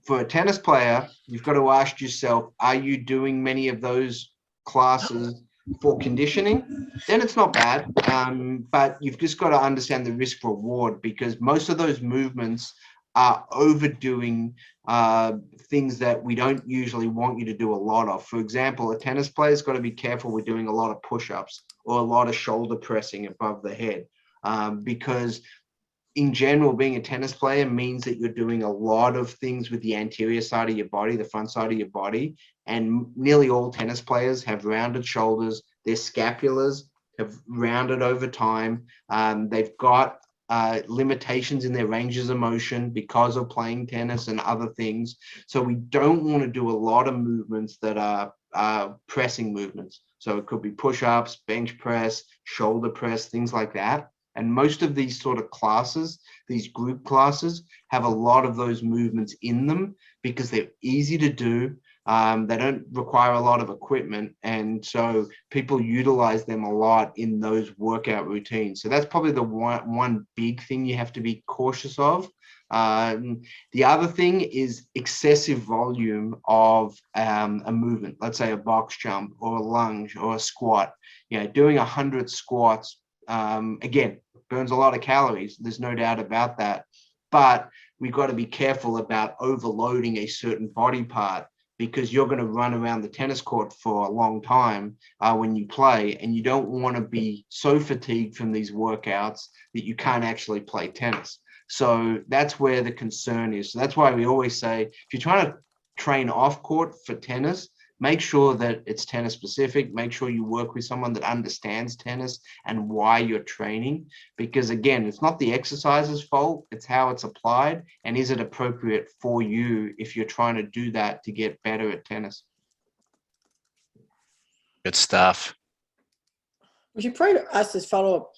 For a tennis player, you've got to ask yourself, are you doing many of those classes for conditioning? Then it's not bad. But you've just got to understand the risk reward, because most of those movements are overdoing things that we don't usually want you to do a lot of. For example, a tennis player's got to be careful with doing a lot of push-ups or a lot of shoulder pressing above the head, because in general, being a tennis player means that you're doing a lot of things with the anterior side of your body, the front side of your body, and nearly all tennis players have rounded shoulders. Their scapulars have rounded over time. They've got limitations in their ranges of motion because of playing tennis and other things. So we don't want to do a lot of movements that are pressing movements. So it could be push-ups, bench press, shoulder press, things like that. And most of these sort of classes, these group classes, have a lot of those movements in them because they're easy to do. They don't require a lot of equipment. And so people utilize them a lot in those workout routines. So that's probably the one big thing you have to be cautious of. The other thing is excessive volume of a movement, let's say a box jump or a lunge or a squat. Doing 100 squats, again, burns a lot of calories. There's no doubt about that. But we've got to be careful about overloading a certain body part, because you're going to run around the tennis court for a long time when you play, and you don't want to be so fatigued from these workouts that you can't actually play tennis. So that's where the concern is. So that's why we always say, if you're trying to train off court for tennis, make sure that it's tennis specific. Make sure you work with someone that understands tennis and why you're training. Because again, it's not the exercise's fault, it's how it's applied. And is it appropriate for you if you're trying to do that to get better at tennis? Good stuff. We should probably ask this follow-up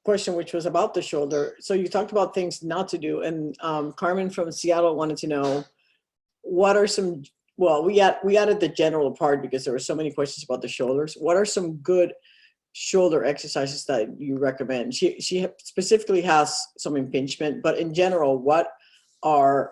question, which was about the shoulder. So you talked about things not to do. And Carmen from Seattle wanted to know, what are some, well, we added the general part because there were so many questions about the shoulders. What are some good shoulder exercises that you recommend? She specifically has some impingement, but in general, what are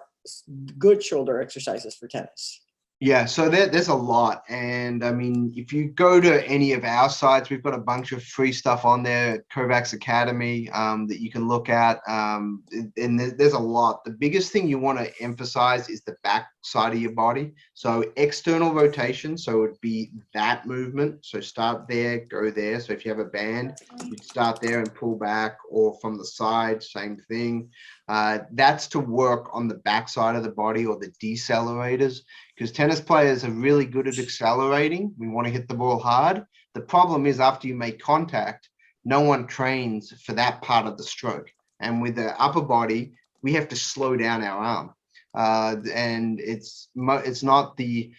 good shoulder exercises for tennis? Yeah, so there's a lot. And I mean, if you go to any of our sites, we've got a bunch of free stuff on there at Kovacs Academy that you can look at. And there's a lot. The biggest thing you want to emphasize is the back side of your body. So external rotation, so it would be that movement. So start there, go there. So if you have a band, you'd start there and pull back, or from the side, same thing. That's to work on the back side of the body, or the decelerators, because tennis players are really good at accelerating. We want to hit the ball hard. The problem is, after you make contact, no one trains for that part of the stroke. And with the upper body, we have to slow down our arm. And it's not the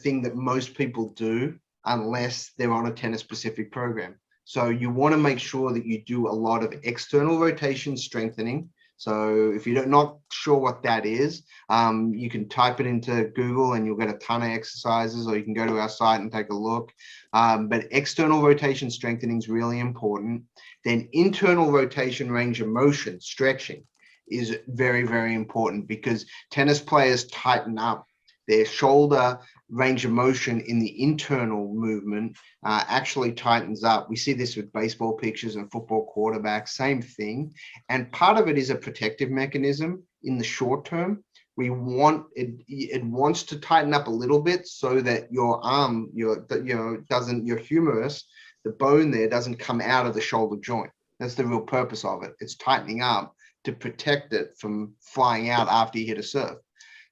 thing that most people do unless they're on a tennis specific program. So you want to make sure that you do a lot of external rotation strengthening. So if you're not sure what that is, you can type it into Google and you'll get a ton of exercises, or you can go to our site and take a look. But external rotation strengthening is really important. Then internal rotation range of motion stretching is very, very important, because tennis players tighten up their shoulder range of motion in the internal movement actually tightens up. We see this with baseball pitchers and football quarterbacks, same thing. And part of it is a protective mechanism in the short term, We want it wants to tighten up a little bit so that your arm, your humerus, the bone there doesn't come out of the shoulder joint. That's the real purpose of it. It's tightening up to protect it from flying out after you hit a serve.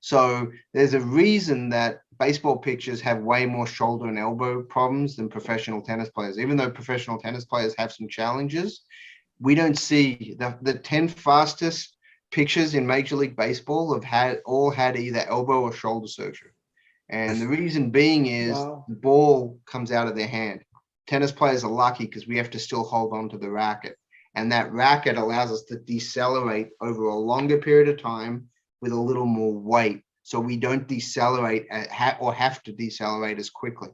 So there's a reason that baseball pitchers have way more shoulder and elbow problems than professional tennis players. Even though professional tennis players have some challenges, we don't see the 10 fastest pitchers in Major League Baseball have all had either elbow or shoulder surgery. And the reason being is the ball comes out of their hand. Tennis players are lucky because we have to still hold on to the racket. And that racket allows us to decelerate over a longer period of time with a little more weight. So we don't decelerate or have to decelerate as quickly.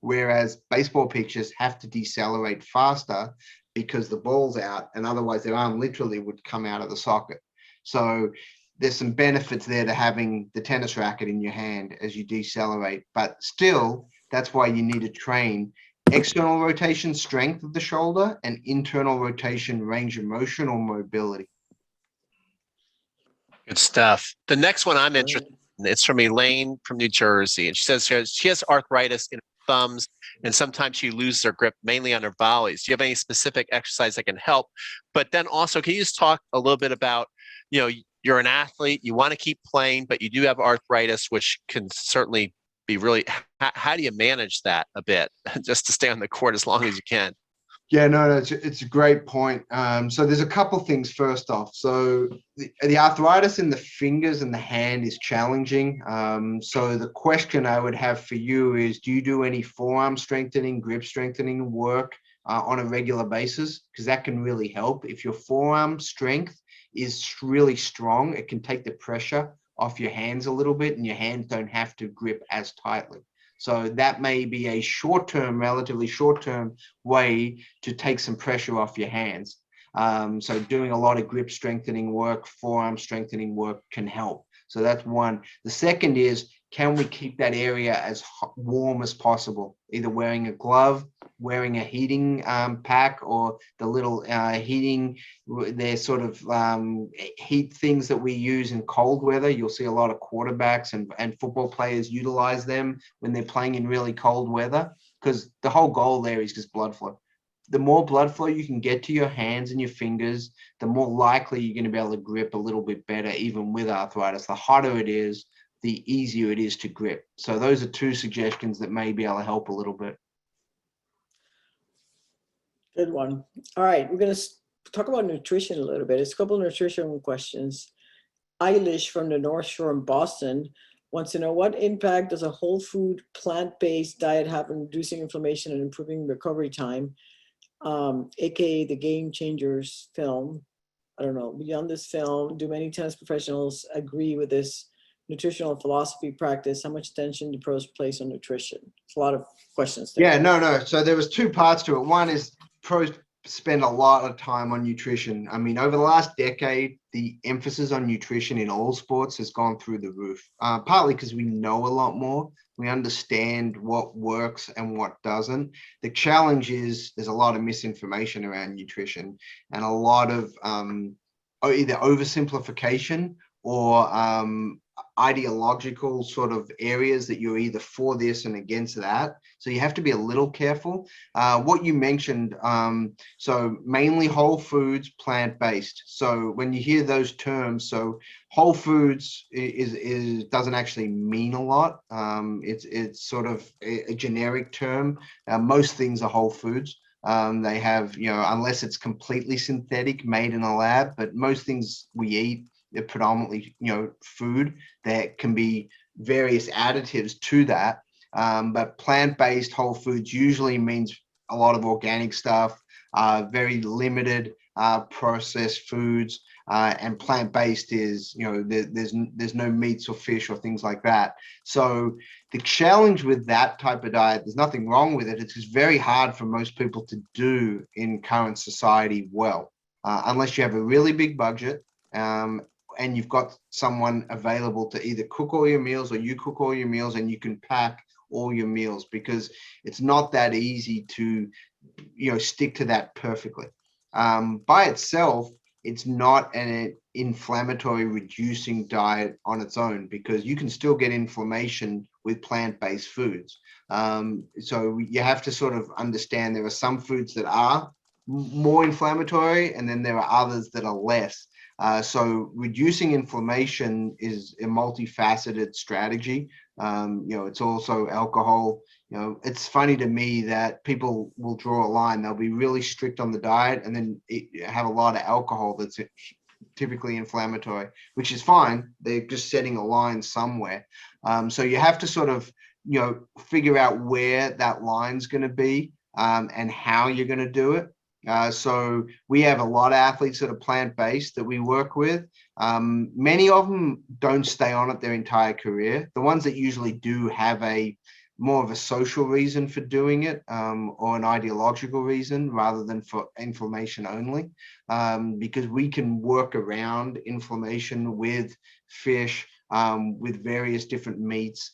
Whereas baseball pitchers have to decelerate faster because the ball's out, and otherwise their arm literally would come out of the socket. So there's some benefits there to having the tennis racket in your hand as you decelerate. But still, that's why you need to train external rotation strength of the shoulder and internal rotation range of motion or mobility. Good stuff. The next one I'm interested in, it's from Elaine from New Jersey. And she says she has arthritis in her thumbs, and sometimes she loses her grip mainly on her volleys. Do you have any specific exercise that can help? But then also, can you just talk a little bit about, you're an athlete, you want to keep playing, but you do have arthritis, which can certainly be really, how do you manage that a bit just to stay on the court as long as you can? Yeah, no, it's a great point. So there's a couple things first off. So the arthritis in the fingers and the hand is challenging. So the question I would have for you is, do you do any forearm strengthening, grip strengthening work on a regular basis? Because that can really help. If your forearm strength is really strong, it can take the pressure off your hands a little bit, and your hands don't have to grip as tightly. So that may be a relatively short-term way to take some pressure off your hands. So doing a lot of grip strengthening work, forearm strengthening work can help. So that's one. The second is, can we keep that area as warm as possible? Either wearing a glove, wearing a heating pack, or the little heating, they're sort of heat things that we use in cold weather. You'll see a lot of quarterbacks and football players utilize them when they're playing in really cold weather, because the whole goal there is just blood flow. The more blood flow you can get to your hands and your fingers, the more likely you're going to be able to grip a little bit better, even with arthritis. The hotter it is, the easier it is to grip. So those are two suggestions that may be able to help a little bit. Good one. All right, we're going to talk about nutrition a little bit. It's a couple of nutrition questions. Eilish from the North Shore in Boston wants to know, what impact does a whole food plant-based diet have in reducing inflammation and improving recovery time? AKA the Game Changers film. I don't know, beyond this film, do many tennis professionals agree with this nutritional philosophy practice? How much attention do pros place on nutrition? It's a lot of questions there. Yeah, no. So there was two parts to it. One is pros spend a lot of time on nutrition. I mean, over the last decade, the emphasis on nutrition in all sports has gone through the roof, partly because we know a lot more. We understand what works and what doesn't. The challenge is there's a lot of misinformation around nutrition and a lot of either oversimplification or ideological sort of areas that you're either for this and against that. So you have to be a little careful. What you mentioned, so mainly whole foods, plant-based. So when you hear those terms, so whole foods doesn't actually mean a lot. It's sort of a generic term. Most things are whole foods. They have, unless it's completely synthetic, made in a lab, but most things we eat, they're predominantly, food. There can be various additives to that. But plant-based whole foods usually means a lot of organic stuff, very limited processed foods, and plant-based is, there's no meats or fish or things like that. So the challenge with that type of diet, there's nothing wrong with it. It's just very hard for most people to do in current society well, unless you have a really big budget. And you've got someone available to either cook all your meals or you cook all your meals and you can pack all your meals, because it's not that easy to, stick to that perfectly. By itself, it's not an inflammatory reducing diet on its own, because you can still get inflammation with plant-based foods. So you have to sort of understand there are some foods that are more inflammatory, and then there are others that are less. So reducing inflammation is a multifaceted strategy. It's also alcohol. It's funny to me that people will draw a line. They'll be really strict on the diet and then have a lot of alcohol that's typically inflammatory, which is fine. They're just setting a line somewhere. So you have to sort of, figure out where that line's going to be, and how you're going to do it. So we have a lot of athletes that are plant-based that we work with. Many of them don't stay on it their entire career. The ones that usually do have a more of a social reason for doing it, or an ideological reason rather than for inflammation only, because we can work around inflammation with fish, with various different meats.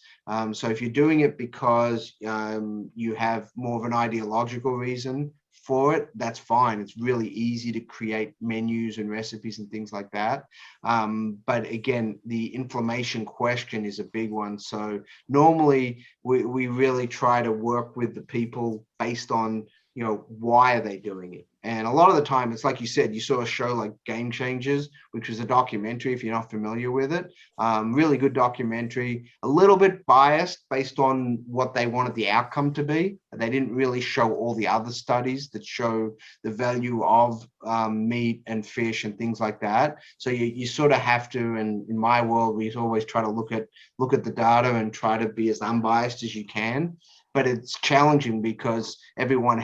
So if you're doing it because you have more of an ideological reason for it, that's fine. It's really easy to create menus and recipes and things like that. But again, the inflammation question is a big one. So normally we really try to work with the people based on, why are they doing it? And a lot of the time, it's like you said, you saw a show like Game Changers, which was a documentary, if you're not familiar with it. Really good documentary, a little bit biased based on what they wanted the outcome to be. They didn't really show all the other studies that show the value of meat and fish and things like that. So you sort of have to, and in my world, we always try to look at the data and try to be as unbiased as you can. But it's challenging because everyone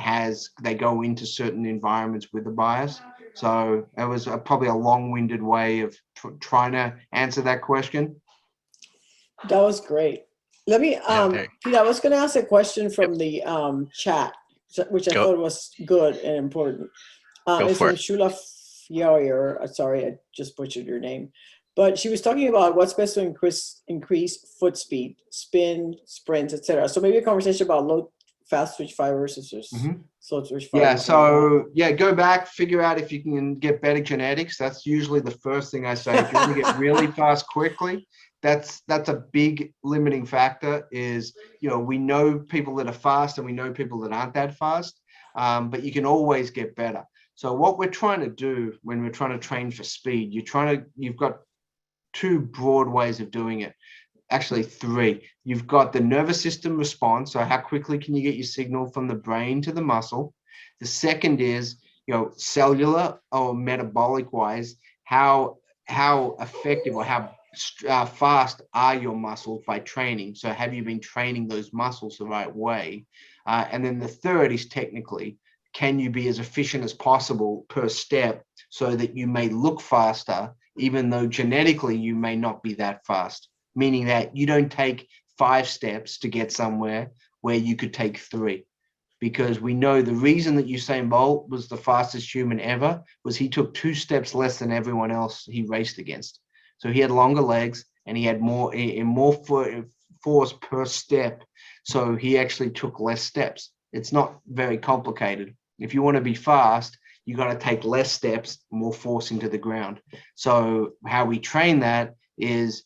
they go into certain environments with a bias. So it was probably a long-winded way of trying to answer that question. That was great. Let me, Pete, I was going to ask a question from the chat, which I thought was good and important. It's from Shula Fiore. Sorry, I just butchered your name. But she was talking about what's best to increase foot speed, spin, sprints, etc. So maybe a conversation about low fast twitch fibers versus slow twitch fibers. Yeah. So go back, figure out if you can get better genetics. That's usually the first thing I say. If you want to get really fast quickly, that's a big limiting factor. Is we know people that are fast and we know people that aren't that fast, but you can always get better. So what we're trying to do when we're trying to train for speed, you've got two broad ways of doing it. Actually, three. You've got the nervous system response. So how quickly can you get your signal from the brain to the muscle? The second is, cellular or metabolic wise, how effective or how fast are your muscles by training? So have you been training those muscles the right way? And then the third is technically, can you be as efficient as possible per step so that you may look faster, even though genetically you may not be that fast, meaning that you don't take 5 steps to get somewhere where you could take 3. Because we know the reason that Usain Bolt was the fastest human ever was he took 2 steps less than everyone else he raced against. So he had longer legs and he had more force per step. So he actually took less steps. It's not very complicated. If you want to be fast, you got to take less steps, more force into the ground. So how we train that is,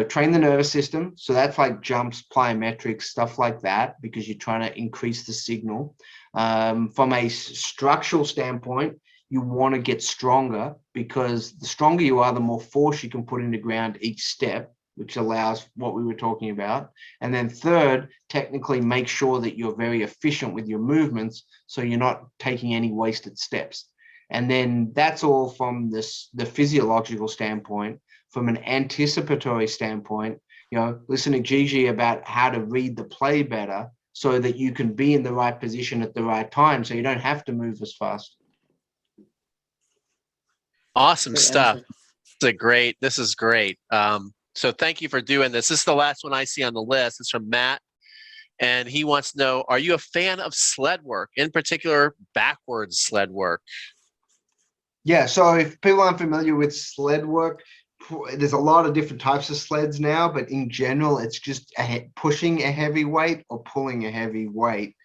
train the nervous system. So that's like jumps, plyometrics, stuff like that, because you're trying to increase the signal. From a structural standpoint, you want to get stronger, because the stronger you are, the more force you can put in the ground each step, which allows what we were talking about. And then third, technically make sure that you're very efficient with your movements, so you're not taking any wasted steps. And then that's all from the physiological standpoint. From an anticipatory standpoint, listen to Gigi about how to read the play better so that you can be in the right position at the right time, so you don't have to move as fast. Awesome Great stuff. answer. This is great. So thank you for doing this. This is the last one I see on the list. It's from Matt. And he wants to know, are you a fan of sled work, in particular backwards sled work? Yeah, so if people aren't familiar with sled work, there's a lot of different types of sleds now, but in general, it's just pushing a heavy weight or pulling a heavy weight.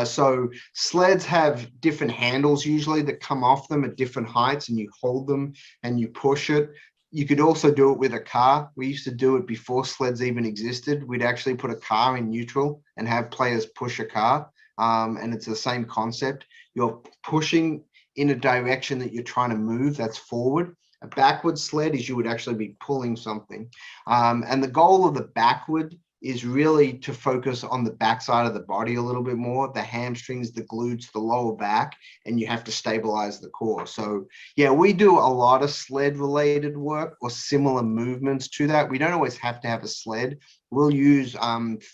So sleds have different handles usually that come off them at different heights, and you hold them and you push it. You could also do it with a car. We used to do it before sleds even existed. We'd actually put a car in neutral and have players push a car. And it's the same concept. You're pushing in a direction that you're trying to move, that's forward. A backward sled is you would actually be pulling something. And the goal of the backward is really to focus on the backside of the body a little bit more, the hamstrings, the glutes, the lower back, and you have to stabilize the core. So yeah, we do a lot of sled related work or similar movements to that. We don't always have to have a sled. We'll use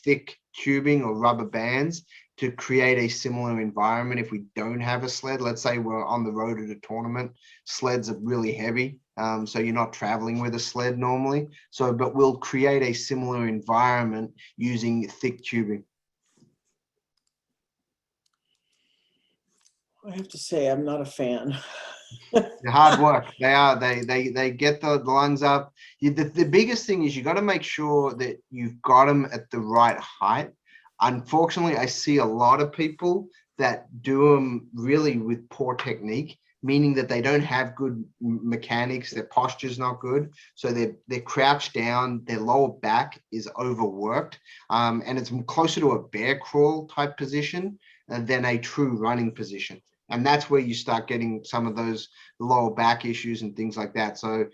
thick tubing or rubber bands to create a similar environment if we don't have a sled. Let's say we're on the road at a tournament, sleds are really heavy, so you're not traveling with a sled normally. So, but we'll create a similar environment using thick tubing. I have to say, I'm not a fan. They're hard work. They are. They get the lungs up. The biggest thing is you got to make sure that you've got them at the right height. Unfortunately, I see a lot of people that do them really with poor technique, meaning that they don't have good mechanics, their posture's not good. So they're crouched down, their lower back is overworked, and it's closer to a bear crawl type position than a true running position. And that's where you start getting some of those lower back issues and things like that. So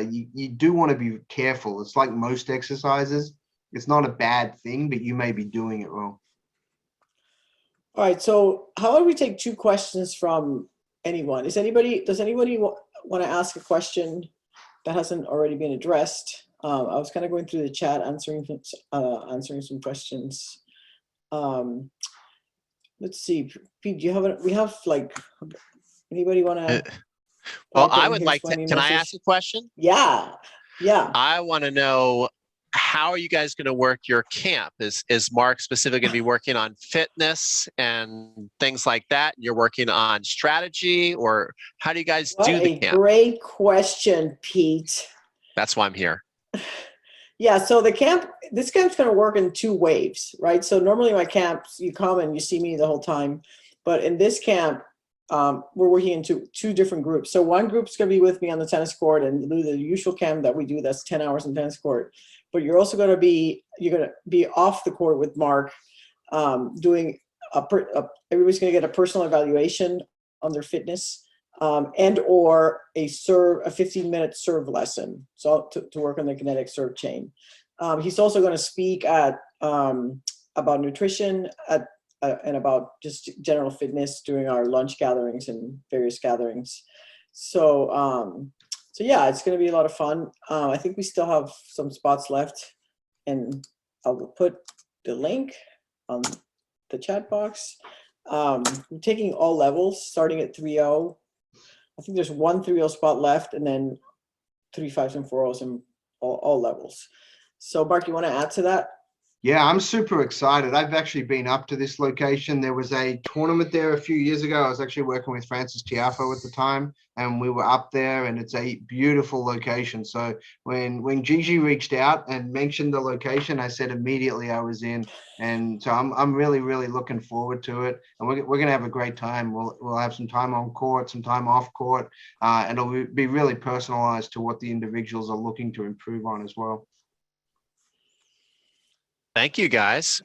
you do want to be careful. It's like most exercises. It's not a bad thing, but you may be doing it wrong. All right. So how about we take 2 questions from anyone? Does anybody want to ask a question that hasn't already been addressed? I was kind of going through the chat, answering some questions. Let's see, Pete, do you have we have like, anybody want to? Well, I would like to, can I ask a question? Yeah. I want to know, how are you guys going to work your camp? Is Mark specifically going to be working on fitness and things like that? You're working on strategy, or how do you guys do the camp? Great question, Pete. That's why I'm here. Yeah, so this camp's going to work in 2 waves, right? So normally my camps, you come and you see me the whole time, but in this camp, we're working into 2 different groups. So one group's going to be with me on the tennis court and do the usual camp that we do, that's 10 hours in tennis court. But you're also going to be off the court with Mark, doing everybody's going to get a personal evaluation on their fitness, and or a 15-minute serve lesson, so to work on the kinetic serve chain. He's also going to speak at about nutrition and about just general fitness during our lunch gatherings and various gatherings. So yeah, it's going to be a lot of fun. I think we still have some spots left, and I'll put the link on the chat box. We're taking all levels, starting at 3.0. I think there's 1 3.0 spot left, and then 3 5s and 4.0s in all levels. So Mark, you want to add to that? Yeah, I'm super excited. I've actually been up to this location. There was a tournament there a few years ago. I was actually working with Francis Tiafo at the time, and we were up there, and it's a beautiful location. So when Gigi reached out and mentioned the location, I said immediately I was in. And so I'm really, really looking forward to it. And we're going to have a great time. We'll have some time on court, some time off court, and it'll be really personalized to what the individuals are looking to improve on as well. Thank you, guys.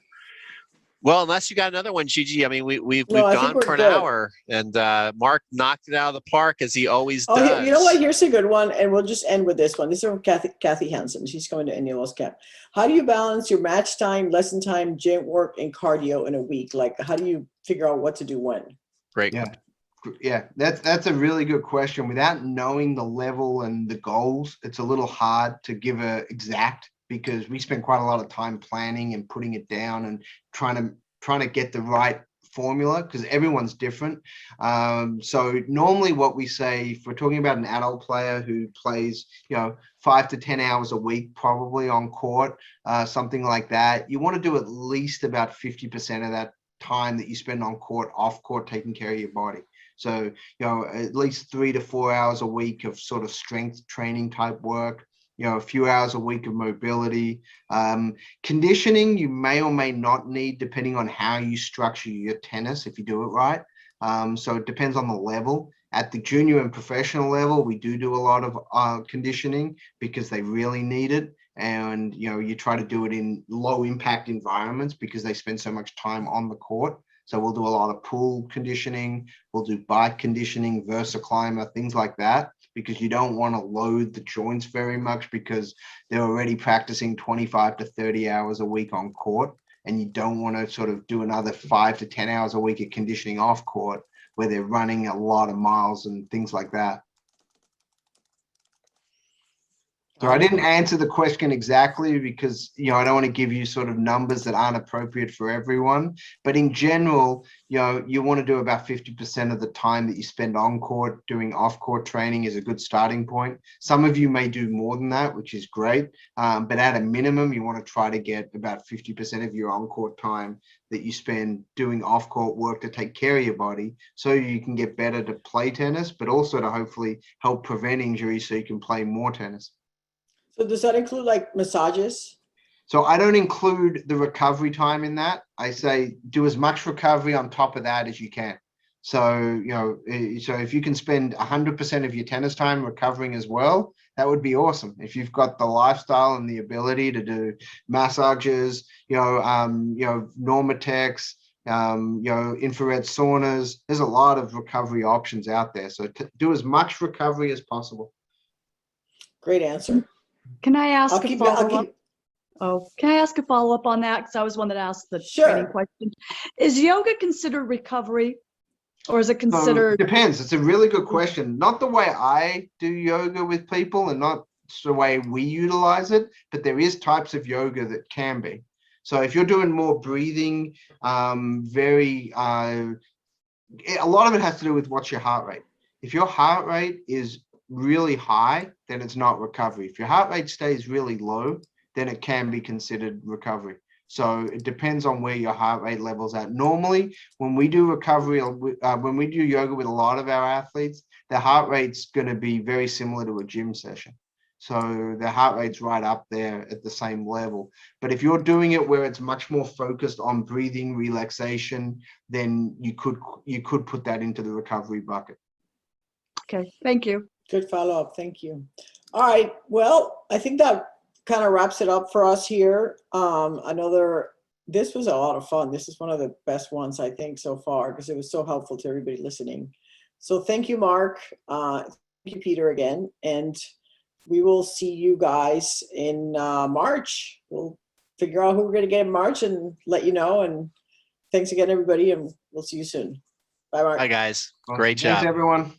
Well, unless you got another one, Gigi. I mean, we've gone for an hour, and Mark knocked it out of the park as he always does. You know what? Here's a good one, and we'll just end with this one. This is from Kathy Hansen. She's going to Indianapolis camp. How do you balance your match time, lesson time, gym work, and cardio in a week? Like, how do you figure out what to do when? Great. Yeah, that's a really good question. Without knowing the level and the goals, it's a little hard to give a exact, because we spend quite a lot of time planning and putting it down and trying to get the right formula, because everyone's different. So normally what we say, if we're talking about an adult player who plays, 5 to 10 hours a week, probably on court, something like that, you want to do at least about 50% of that time that you spend on court, off court, taking care of your body. So, at least 3 to 4 hours a week of sort of strength training type work, a few hours a week of mobility. Conditioning, you may or may not need, depending on how you structure your tennis, if you do it right. So it depends on the level. At the junior and professional level, we do a lot of conditioning because they really need it. And, you try to do it in low impact environments because they spend so much time on the court. So we'll do a lot of pool conditioning. We'll do bike conditioning, VersaClimber, things like that, because you don't want to load the joints very much because they're already practicing 25 to 30 hours a week on court. And you don't want to sort of do another 5 to 10 hours a week of conditioning off court where they're running a lot of miles and things like that. So I didn't answer the question exactly because, I don't want to give you sort of numbers that aren't appropriate for everyone. But in general, you want to do about 50% of the time that you spend on court doing off court training is a good starting point. Some of you may do more than that, which is great. But at a minimum, you want to try to get about 50% of your on court time that you spend doing off court work to take care of your body so you can get better to play tennis, but also to hopefully help prevent injuries so you can play more tennis. So does that include like massages? So I don't include the recovery time in that. I say do as much recovery on top of that as you can. So, so if you can spend 100% of your tennis time recovering as well, that would be awesome. If you've got the lifestyle and the ability to do massages, Normatex, infrared saunas, there's a lot of recovery options out there. So do as much recovery as possible. Great answer. Can I ask I'll a keep, follow-up? Oh, can I ask a follow-up on that? Because I was one that asked the training Sure. question. Is yoga considered recovery, or is it So considered? it depends. It's a really good question. Not the way I do yoga with people and not the way we utilize it, but there is types of yoga that can be. So if you're doing more breathing, a lot of it has to do with what's your heart rate. If your heart rate is really high, then it's not recovery. If your heart rate stays really low, then it can be considered recovery. So it depends on where your heart rate level's at. Normally, when we do recovery, when we do yoga with a lot of our athletes, their heart rate's going to be very similar to a gym session. So their heart rate's right up there at the same level. But if you're doing it where it's much more focused on breathing, relaxation, then you could put that into the recovery bucket. Okay, thank you. Good follow-up. Thank you. All right. Well, I think that kind of wraps it up for us here. This was a lot of fun. This is one of the best ones, I think, so far, because it was so helpful to everybody listening. So thank you, Mark. Thank you, Peter, again. And we will see you guys in March. We'll figure out who we're going to get in March and let you know. And thanks again, everybody. And we'll see you soon. Bye, Mark. Hi, guys. Great job. Thanks, everyone.